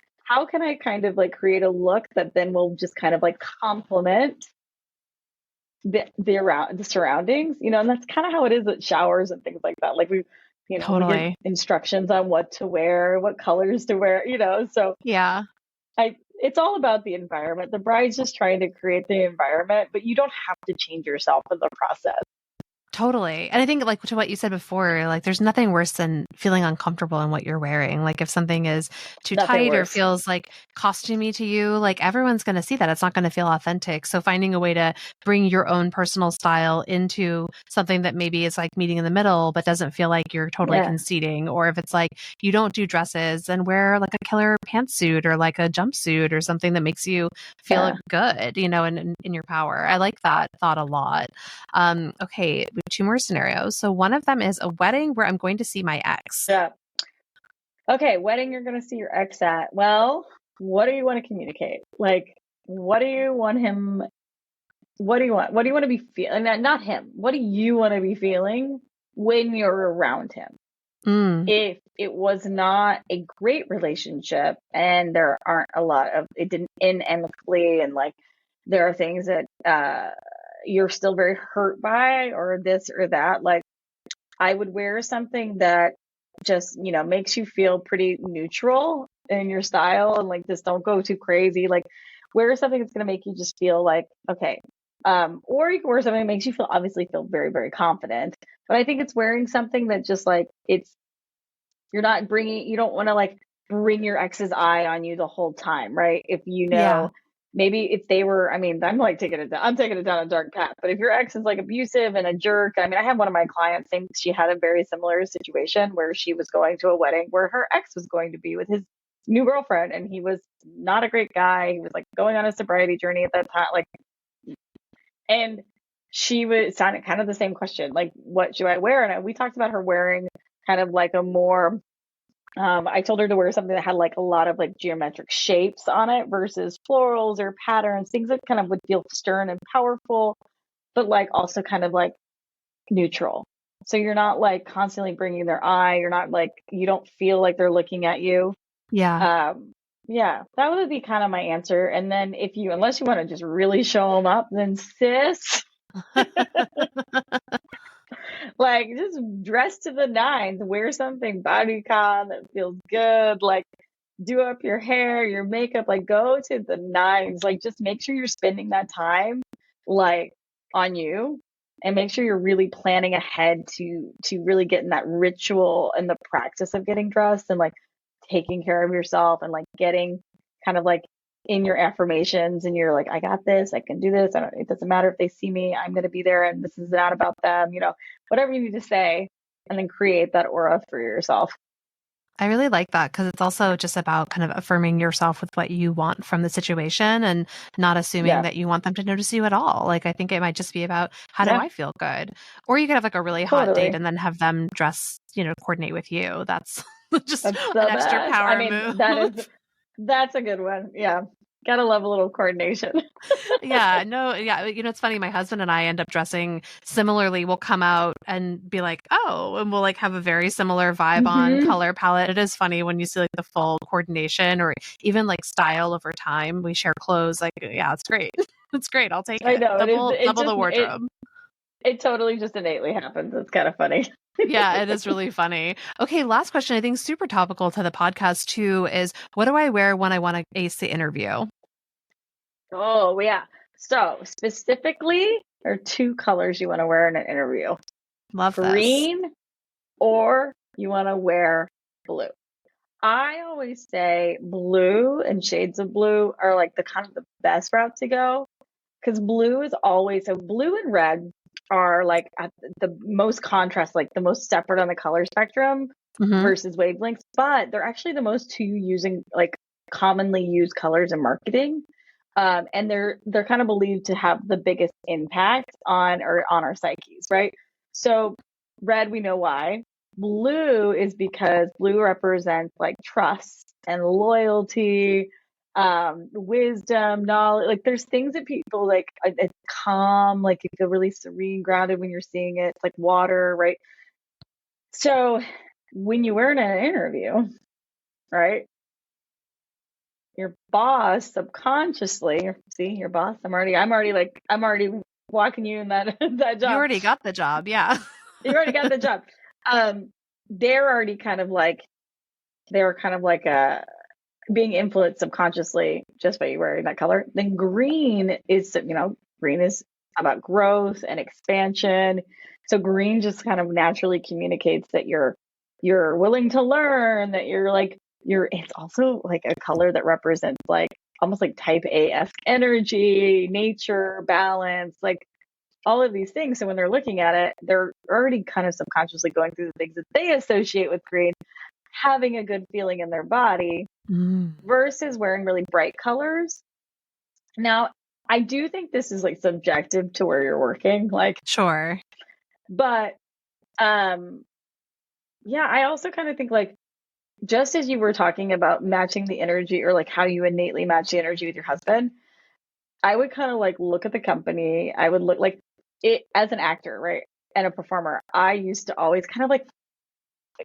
can I kind of like create a look that then will just kind of like complement the surroundings, and that's kind of how it is at showers and things like that. Like we get Totally. instructions on what to wear, what colors to wear. So Yeah. it's all about the environment. The bride's just trying to create the environment, but you don't have to change yourself in the process. Totally. And I think like to what you said before, like there's nothing worse than feeling uncomfortable in what you're wearing. Like if something is too Nothing tight or worse. feels like costumey to you, like everyone's going to see that. It's not going to feel authentic. So finding a way to bring your own personal style into something that maybe is like meeting in the middle, but doesn't feel like you're totally Yeah. conceding. Or if it's like you don't do dresses, then wear like a killer pantsuit or like a jumpsuit or something that makes you feel Yeah. good, in your power. I like that thought a lot. Okay, we have two more scenarios. So one of them is a wedding where I'm going to see my ex. Yeah. Okay, wedding you're going to see your ex at. Well, what do you want to communicate? Like, what do you want him? What do you want? What do you want to be feeling? Not him. What do you want to be feeling when you're around him? Mm, If it was not a great relationship and there aren't a lot of, it didn't end amicably, and like there are things that you're still very hurt by or this or that, like I would wear something that just, makes you feel pretty neutral in your style, and like just don't go too crazy. Like wear something that's going to make you just feel like, okay. Or you can wear something that makes you obviously feel very, very confident. But I think it's wearing something that just like, you don't want to like bring your ex's eye on you the whole time, right? If yeah. maybe if they were, I mean, I'm taking it down a dark path, but if your ex is like abusive and a jerk, I mean, I have one of my clients saying she had a very similar situation where she was going to a wedding where her ex was going to be with his new girlfriend, and he was not a great guy. He was like going on a sobriety journey at that time, like, and she was sounding kind of the same question, like, what should I wear? And we talked about her wearing kind of like a more I told her to wear something that had like a lot of like geometric shapes on it versus florals or patterns, things that kind of would feel stern and powerful, but like also kind of like neutral. So you're not like constantly bringing their eye. You're not like, you don't feel like they're looking at you. Yeah. Yeah, that would be kind of my answer. And then unless you want to just really show them up, then sis, like just dress to the nines, wear something bodycon that feels good, like do up your hair, your makeup, like go to the nines, like just make sure you're spending that time like on you, and make sure you're really planning ahead to really get in that ritual and the practice of getting dressed and like taking care of yourself and like getting kind of like in your affirmations, and you're like, I got this, I can do this. It doesn't matter if they see me, I'm going to be there, and this is not about them, whatever you need to say, and then create that aura for yourself. I really like that because it's also just about kind of affirming yourself with what you want from the situation and not assuming Yeah, that you want them to notice you at all. Like, I think it might just be about how do yeah, I feel good? Or you could have like a really hot date totally. and then have them dress, coordinate with you. That's just That's an the extra best. I power mean, move. that's a good one. Yeah. Gotta love a little coordination. Yeah, no, yeah. It's funny. My husband and I end up dressing similarly. We'll come out and be like, oh, and we'll like have a very similar vibe on Hmm. color palette. It is funny when you see like the full coordination or even like style over time. We share clothes. Like, yeah, it's great. It's great. I'll take I it. know it is. Double the wardrobe. It totally just innately happens. It's kind of funny. Yeah, it is really funny. Okay, last question. I think super topical to the podcast too is what do I wear when I want to ace the interview? Oh, yeah. So specifically, there are two colors you want to wear in an interview: Love this. green, or you want to wear blue. I always say blue and shades of blue are like the kind of the best route to go, because blue is always, so blue and red are like at the most contrast, like the most separate on the color spectrum Hmm. versus wavelengths, but they're actually the most two using like commonly used colors in marketing. And they're kind of believed to have the biggest impact on our psyches, right? So red, we know why. Blue is because blue represents like trust and loyalty, wisdom, knowledge. Like there's things that people like, it's calm, like you feel really serene, grounded when you're seeing it. It's like water, right? So when you wear it in an interview, right? Your boss subconsciously, see your boss. I'm already walking you in that that You job. already got the job. Yeah. You already got the job. Um, they're already kind of like being influenced subconsciously just by you wearing that color. Then green is, green is about growth and expansion. So green just kind of naturally communicates that you're willing to learn, that it's also like a color that represents like almost like type A-esque energy, nature, balance, like all of these things. So when they're looking at it, they're already kind of subconsciously going through the things that they associate with green, having a good feeling in their body Mm, versus wearing really bright colors. Now, I do think this is like subjective to where you're working, like, sure. but um yeah, I also kind of think like just as you were talking about matching the energy or like how you innately match the energy with your husband, I would kind of like look at the company. I would look like it as an actor, right? And a performer. I used to always kind of like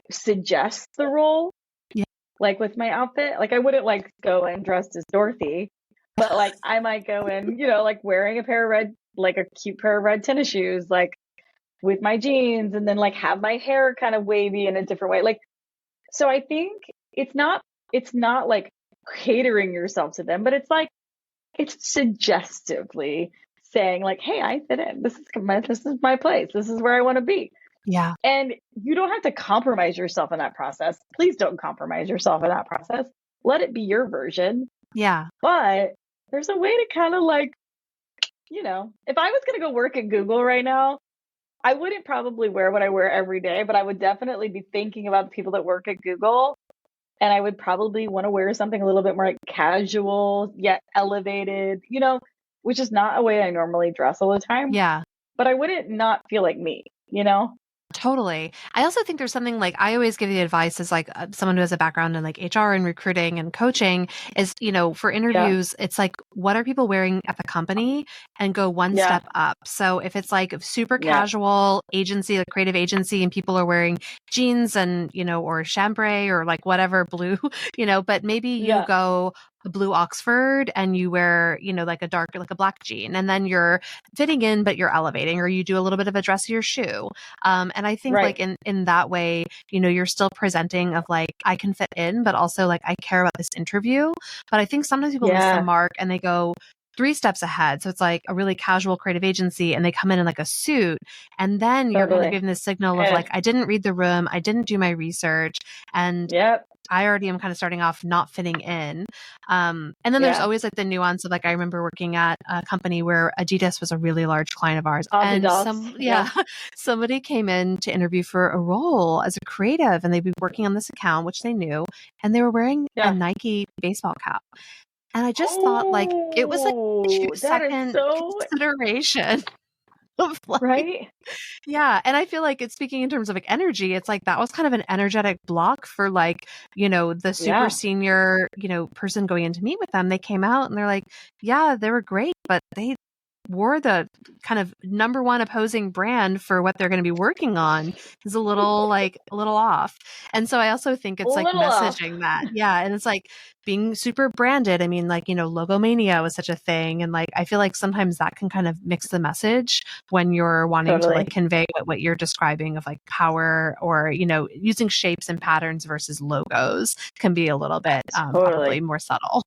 suggest the role, Yeah. like with my outfit. Like I wouldn't like go in dressed as Dorothy, but like I might go in, like wearing a pair of like a cute pair of red tennis shoes, like with my jeans, and then like have my hair kind of wavy in a different way. Like, so I think it's not like catering yourself to them, but it's suggestively saying like, hey, I fit in. This is my place. This is where I want to be. Yeah. And you don't have to compromise yourself in that process. Please don't compromise yourself in that process. Let it be your version. Yeah. But there's a way to kind of like, if I was going to go work at Google right now, I wouldn't probably wear what I wear every day, but I would definitely be thinking about the people that work at Google. And I would probably want to wear something a little bit more like casual, yet elevated, which is not a way I normally dress all the time. Yeah. But I wouldn't not feel like me, you know? Totally. I also think there's something like I always give the advice as like someone who has a background in like HR and recruiting and coaching is, for Yeah. interviews, it's like, what are people wearing at the company and go one Yeah. step up. So if it's like super Yeah. casual agency, like creative agency, and people are wearing jeans and, or chambray or like whatever blue, but maybe you Yeah. go a blue Oxford and you wear, like a dark, like a black jean, and then you're fitting in, but you're elevating, or you do a little bit of a dressier shoe. And I think like Right. in that way, you're still presenting of like, I can fit in, but also like I care about this interview. But I think sometimes people miss the Yeah. mark and they go three steps ahead. So it's like a really casual creative agency and they come in like a suit. And then you're kind of Totally. giving the signal of Eh. like, I didn't read the room. I didn't do my research. And Yep. I already am kind of starting off not fitting in. And then there's Yeah. always like the nuance of like, I remember working at a company where Adidas was a really large client of ours. And Adidas. Yeah. somebody came in to interview for a role as a creative and they'd be working on this account, which they knew, and they were wearing a Yeah. Nike baseball cap. And I just thought like, it was like a Oh, that is 2-second so consideration of like, right. yeah. And I feel like it's speaking in terms of like energy. It's like that was kind of an energetic block for like, the super Yeah. senior, person going in to meet with them. They came out and they're like, yeah, they were great, but they wore the kind of number one opposing brand for what they're going to be working on is a little off. And so I also think A it's like little off. messaging that. Yeah. And it's like being super branded. I mean, like, logomania was such a thing. And like, I feel like sometimes that can kind of mix the message when you're wanting to like Totally. convey what you're describing of like power or, using shapes and patterns versus logos can be a little bit probably Totally. more subtle.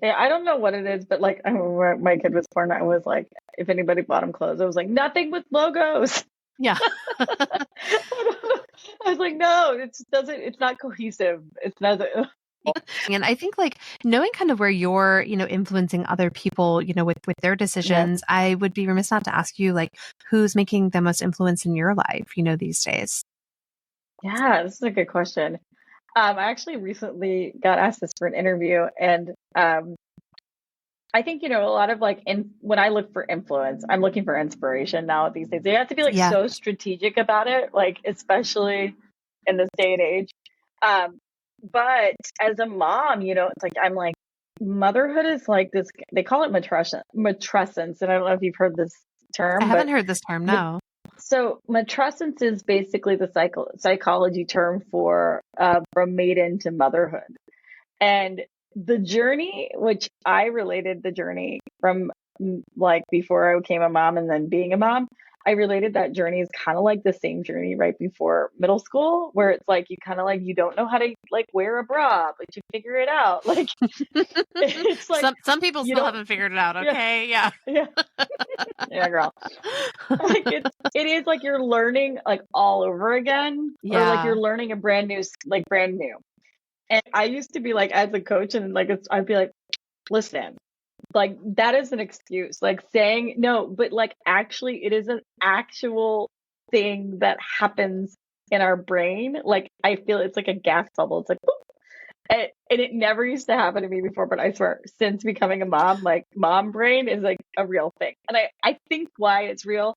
Yeah, I don't know what it is, but like I remember my kid was born, I was like, if anybody bought him clothes, I was like, nothing with logos. Yeah. I was like, no, it's not cohesive. It's not. And I think like knowing kind of where you're, influencing other people, with their Yeah. decisions, I would be remiss not to ask you like who's making the most influence in your life, these days. Yeah, this is a good question. I actually recently got asked this for an interview, and I think, a lot of like when I look for influence, I'm looking for inspiration now these days. You have to be like Yeah. so strategic about it, like especially in this day and age. Um, but as a mom, it's like I'm like motherhood is like this. They call it matrescence, and I don't know if you've heard this I term, but haven't heard this term, the no. so matrescence is basically the psychology term for from maiden to motherhood. And the journey, which I related the journey from like before I became a mom and then being a mom, I related that journey is kind of like the same journey right before middle school, where it's like you kind of like you don't know how to like wear a bra, but you figure it out. Like it's like Some people you still don't, haven't figured it out, yeah, okay? Yeah. yeah, yeah, girl. Like it is like you're learning like all over again, or like Yeah. you're learning a brand new. And I used to be like, as a coach, and like, I'd be like, listen, like, that is an excuse. Like, saying no, but like, actually, it is an actual thing that happens in our brain. Like, I feel it's like a gas bubble. It's like, boop. And it never used to happen to me before, but I swear, since becoming a mom, like, mom brain is like a real thing. And I think why it's real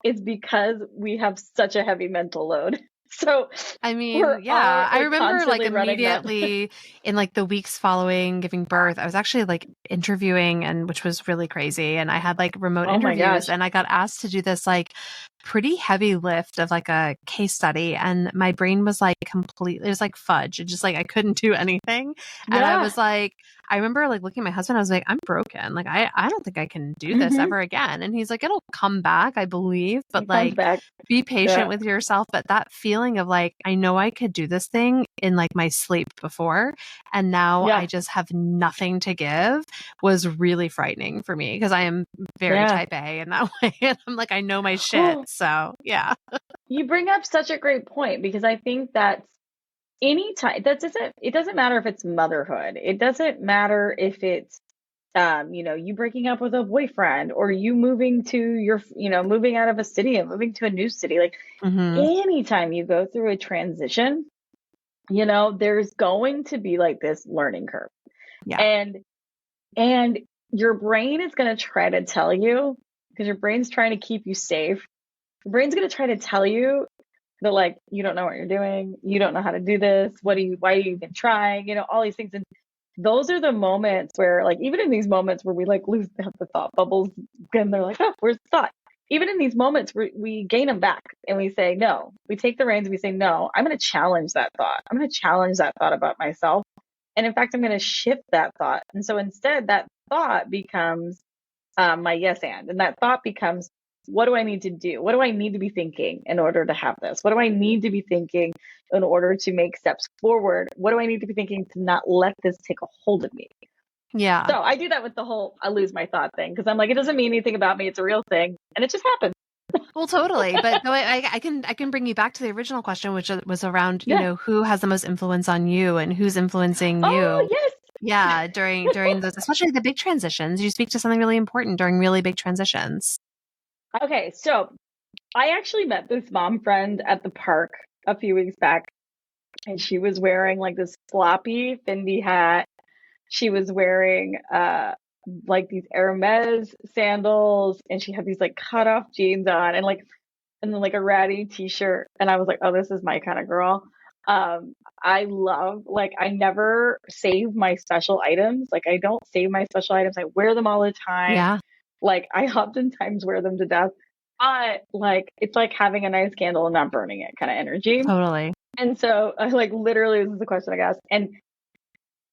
is because we have such a heavy mental load. So I we're mean, all yeah, I like remember like constantly running that. immediately in like the weeks following giving birth, I was actually like interviewing and which was really crazy. And I had like remote Oh my interviews gosh. and I got asked to do this like pretty heavy lift of like a case study. And my brain was like completely, it was like fudge. It just like I couldn't do anything. And I Yeah. was like, I remember like looking at my husband, I was like, I'm broken. Like I don't think I can do this Hmm. ever again. And he's like, it'll come back, I believe, but It comes like back. be patient Yeah. with yourself. But that feeling of like, I know I could do this thing in like my sleep before, and now I Yeah. just have nothing to give was really frightening for me because I am very Yeah. type A in that way. And I'm like, I know my shit. Oh, So yeah. you bring up such a great point because I think that's any time it doesn't matter if it's motherhood. It doesn't matter if it's you breaking up with a boyfriend or you moving to moving out of a city and moving to a new city. Like Hmm. anytime you go through a transition, there's going to be like this learning curve. Yeah. And And your brain is going to try to tell you, because your brain's trying to keep you safe. Your brain's going to try to tell you that, like, you don't know what you're doing. You don't know how to do this. Why are you even trying? All these things. And those are the moments where, like, even in these moments where we like lose the thought bubbles and they're like, oh, where's the thought? Even in these moments, we gain them back and we say, no, we take the reins and we say, no, I'm going to challenge that thought. I'm going to challenge that thought about myself. And in fact, I'm going to shift that thought. And so instead, that thought becomes my yes and that thought becomes, what do I need to do? What do I need to be thinking in order to have this? What do I need to be thinking in order to make steps forward? What do I need to be thinking to not let this take a hold of me? Yeah. So I do that with the whole I lose my thought thing because I'm like, it doesn't mean anything about me. It's a real thing. And it just happens. Well, totally. But no, I can bring you back to the original question, which was around, Yeah. who has the most influence on you and who's influencing Oh, you. yes. Yeah, during those, especially the big transitions. You speak to something really important during really big transitions. Okay. So I actually met this mom friend at the park a few weeks back, and she was wearing like this floppy Fendi hat. She was wearing like these Hermes sandals, and she had these like cut off jeans on, and then like a ratty t-shirt. And I was like, oh, this is my kind of girl. I love, like, I never save my special items. Like, I don't save my special items. I wear them all the time. Yeah, Like, I oftentimes wear them to death. But like, it's like having a nice candle and not burning it kind of energy. totally. And so I like literally, this is the question I asked. And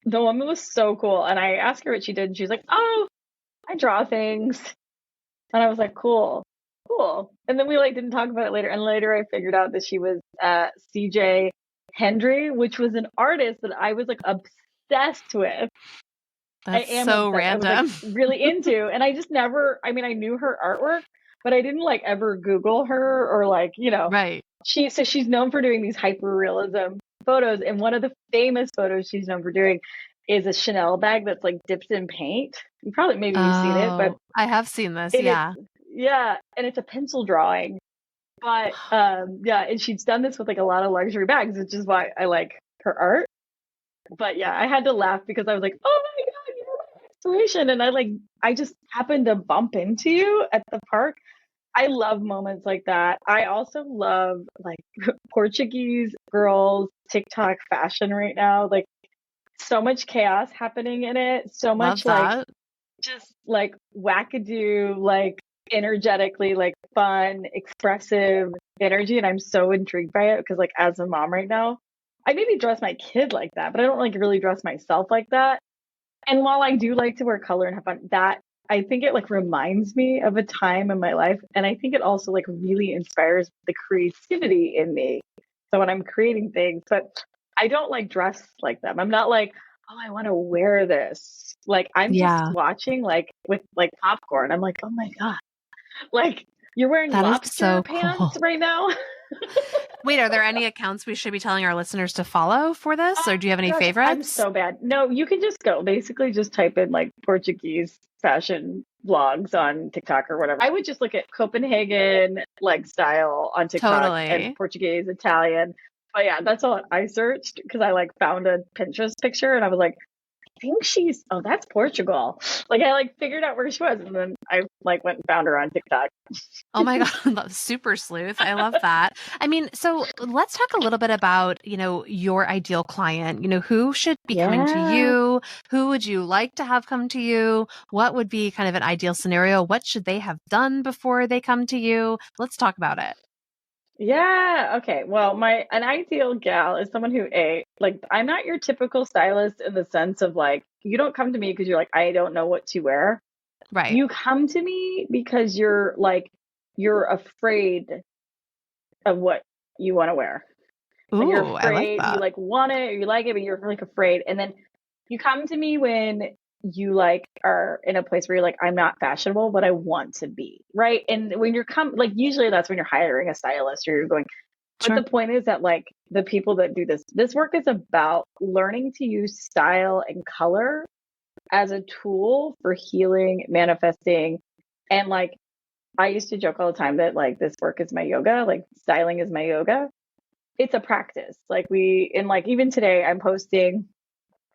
the woman was so cool. And I asked her what she did. And she was like, oh, I draw things. And I was like, cool, cool. And then we like didn't talk about it later. And later I figured out that she was CJ Hendry, which was an artist that I was like obsessed with. I That's am so obsessed. I was like random. really into. And I just never, I mean, I knew her artwork, but I didn't like ever Google her or like, Right. she's known for doing these hyper realism photos. And one of the famous photos she's known for doing is a Chanel bag that's like dipped in paint. Maybe you've seen it, but Oh, I have seen this. and it's, Yeah. yeah, and it's a pencil drawing. But yeah, and she's done this with like a lot of luxury bags, which is why I like her art. But yeah, I had to laugh because I was like, oh my God, situation and I just happened to bump into you at the park. I love moments like that. I also love like Portuguese girls TikTok fashion right now. Like so much chaos happening in it. So Love much like that. just like wackadoo, like energetically, like fun, expressive energy. And I'm so intrigued by it because like as a mom right now, I maybe dress my kid like that, but I don't like really dress myself like that. And while I do like to wear color and have fun, that I think it like reminds me of a time in my life. And I think it also like really inspires the creativity in me. So when I'm creating things, but I don't like dress like them. I'm not like, oh, I want to wear this. Like I'm just Yeah, watching like with like popcorn. I'm like, oh my God. Like you're wearing that is lobster so pants cool. right now? Wait, are there any accounts we should be telling our listeners to follow for this, or Oh do you have any gosh, I'm favorites? so bad. No, you can just go. Basically, just type in like Portuguese fashion vlogs on TikTok or whatever. I would just look at Copenhagen like style on TikTok and Totally. Portuguese, Italian. But yeah, that's all I searched because I like found a Pinterest picture and I was like, I think oh, that's Portugal. Like I like figured out where she was and then I like went and found her on TikTok. Oh my God, super sleuth. I love that. I mean, so let's talk a little bit about, your ideal client. Who should be coming to Yeah. you? Who would you like to have come to you? What would be kind of an ideal scenario? What should they have done before they come to you? Let's talk about it. Yeah. Okay. Well, my an ideal gal is someone who like I'm not your typical stylist in the sense of like you don't come to me because you're like I don't know what to wear. Right. You come to me because you're afraid of what you want to wear. Like you're Ooh, I like afraid you that. like want it or you like it, but you're like afraid. And then you come to me when you like are in a place where you're like, I'm not fashionable, but I want to be, right? And when you're like usually that's when you're hiring a stylist or you're going, but the Sure. point is that like the people that do this work is about learning to use style and color as a tool for healing, manifesting, and like I used to joke all the time that like this work is my yoga, like styling is my yoga. It's a practice. Like and like even today I'm posting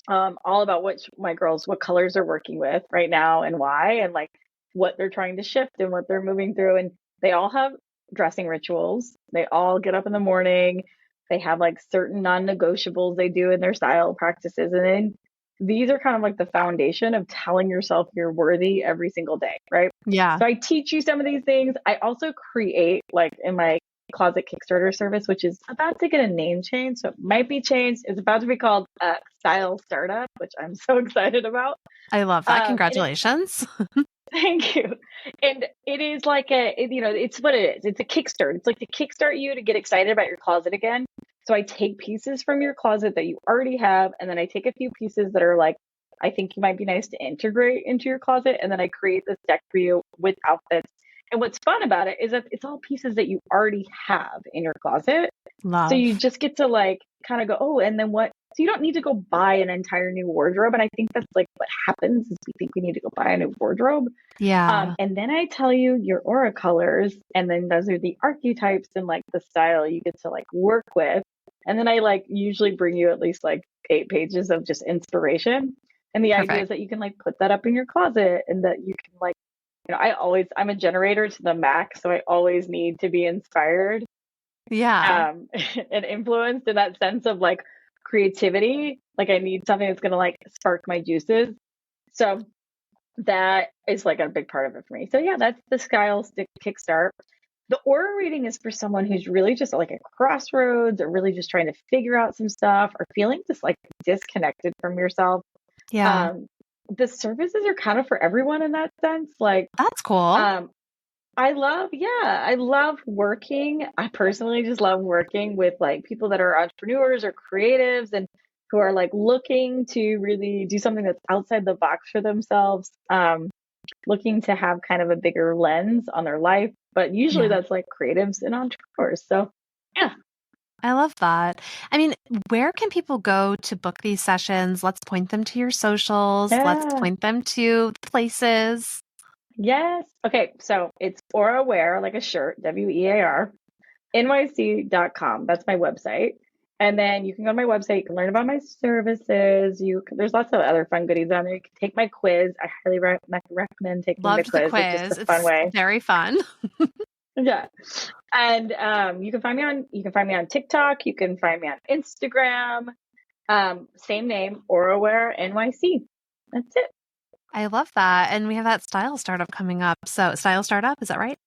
all about what colors are working with right now and why and like what they're trying to shift and what they're moving through and they all have dressing rituals. They all get up in the morning. They have like certain non-negotiables they do in their style practices and then these are kind of like the foundation of telling yourself you're worthy every single day, right? Yeah. So I teach you some of these things. I also create like in my closet Kickstarter service, which is about to get a name change. So it might be changed. It's about to be called Style Startup, which I'm so excited about. I love that. And it, Congratulations. thank you. And it is like it's what it is. It's a Kickstart. It's like to kickstart you to get excited about your closet again. So I take pieces from your closet that you already have, and then I take a few pieces that are like, I think you might be nice to integrate into your closet. And then I create this deck for you with outfits. And what's fun about it is that it's all pieces that you already have in your closet. So you Love. just get to like kind of go, oh, and then what? So you don't need to go buy an entire new wardrobe. And I think that's like what happens is we think we need to go buy a new wardrobe. Yeah. And then I tell you your aura colors, and then those are the archetypes and like the style you get to like work with. And then I like usually bring you at least like 8 pages of just inspiration. And the idea is Perfect. that you can like put that up in your closet and that you can like, I'm a generator to the max. So I always need to be inspired Yeah. and influenced in that sense of like creativity. Like I need something that's going to like spark my juices. So that is like a big part of it for me. So yeah, that's the Style Stick Kickstart. The aura reading is for someone who's really just like at crossroads or really just trying to figure out some stuff or feeling just like disconnected from yourself. Yeah. Um, the services are kind of for everyone in that sense. Like, That's cool. um, I love working. I personally just love working with like people that are entrepreneurs or creatives and who are like looking to really do something that's outside the box for themselves, looking to have kind of a bigger lens on their life. But usually Yeah. that's like creatives and entrepreneurs. So yeah, I love that. I mean, where can people go to book these sessions? Let's point them to your socials. Let's yeah, point them to places. yes. Okay, so it's AuraWear, like a shirt, WEAR, NYC.com. That's my website. And then you can go to my website, you can learn about my services. There's lots of other fun goodies on there. You can take my quiz. I highly recommend taking the Loved the quiz. It's just a quiz. fun It's way. very fun. Yeah. And you can find me on TikTok, you can find me on Instagram. Same name, AuraWear NYC. That's it. I love that. And we have that style startup coming up. So style startup, is that right?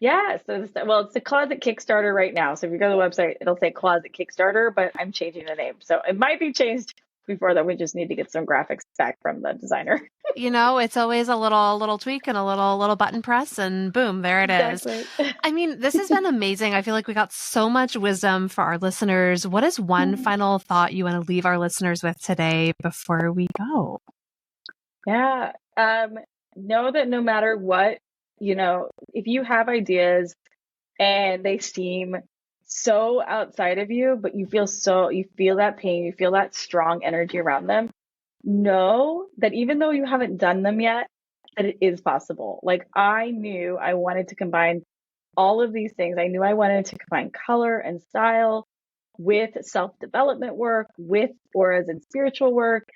Yeah, so it's the Closet Kickstarter right now. So if you go to the website, it'll say Closet Kickstarter, but I'm changing the name. So it might be changed before that. We just need to get some graphics back from the designer. It's always a little tweak and a little button press and boom, there it is. Exactly. I mean, this has been amazing. I feel like we got so much wisdom for our listeners. What is one final thought you want to leave our listeners with today before we go? Yeah. Know that no matter what, if you have ideas and they seem so outside of you, but you feel that pain, you feel that strong energy around them, know that even though you haven't done them yet, that it is possible. Like I knew I wanted to combine all of these things. I knew I wanted to combine color and style with self-development work, with auras and spiritual work.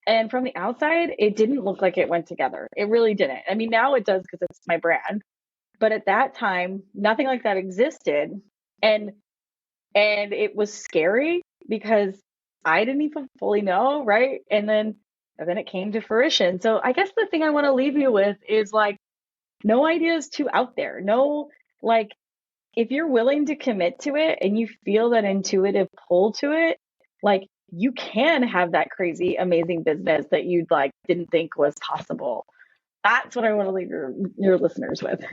And from the outside, it didn't look like it went together. It really didn't. I mean, now it does because it's my brand. But at that time, nothing like that existed. And it was scary because I didn't even fully know, right? And then it came to fruition. So I guess the thing I want to leave you with is like, no idea is too out there. No, like, if you're willing to commit to it and you feel that intuitive pull to it, like you can have that crazy, amazing business that you like didn't think was possible. That's what I want to leave your listeners with.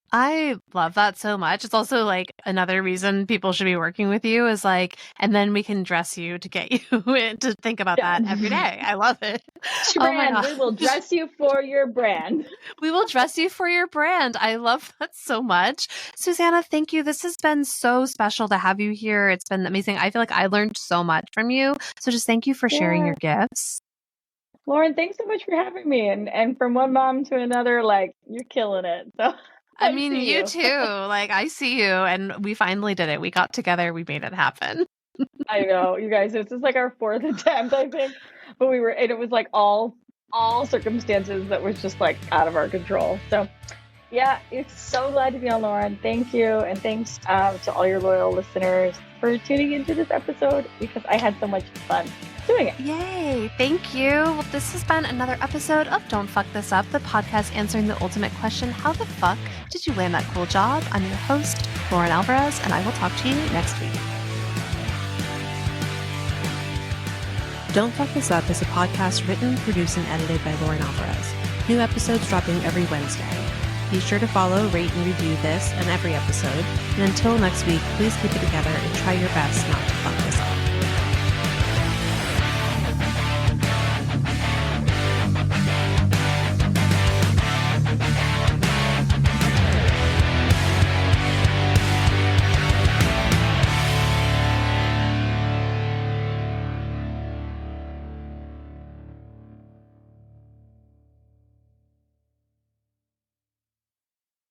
I love that so much. It's also like another reason people should be working with you is like, and then we can dress you to get you to think about that every day. I love it. Oh my Brand, God. we will dress you for your brand. We will dress you for your brand. I love that so much. Susanna, thank you. This has been so special to have you here. It's been amazing. I feel like I learned so much from you. So just thank you for sharing your gifts. Lauren, thanks so much for having me. And from one mom to another, like you're killing it. So I mean, you too. Like I see you, and we finally did it. We got together. We made it happen. I know, you guys. This is like our fourth attempt, I think. But and it was like all circumstances that was just like out of our control. So yeah, it's so glad to be on, Lauren. Thank you. And thanks to all your loyal listeners for tuning into this episode because I had so much fun doing it. Yay. Thank you. Well, this has been another episode of Don't Fuck This Up, the podcast answering the ultimate question, how the fuck did you land that cool job? I'm your host, Lauren Alvarez, and I will talk to you next week. Don't Fuck This Up is a podcast written, produced, and edited by Lauren Alvarez. New episodes dropping every Wednesday. Be sure to follow, rate, and review this and every episode. And until next week, please keep it together and try your best not to fuck this up.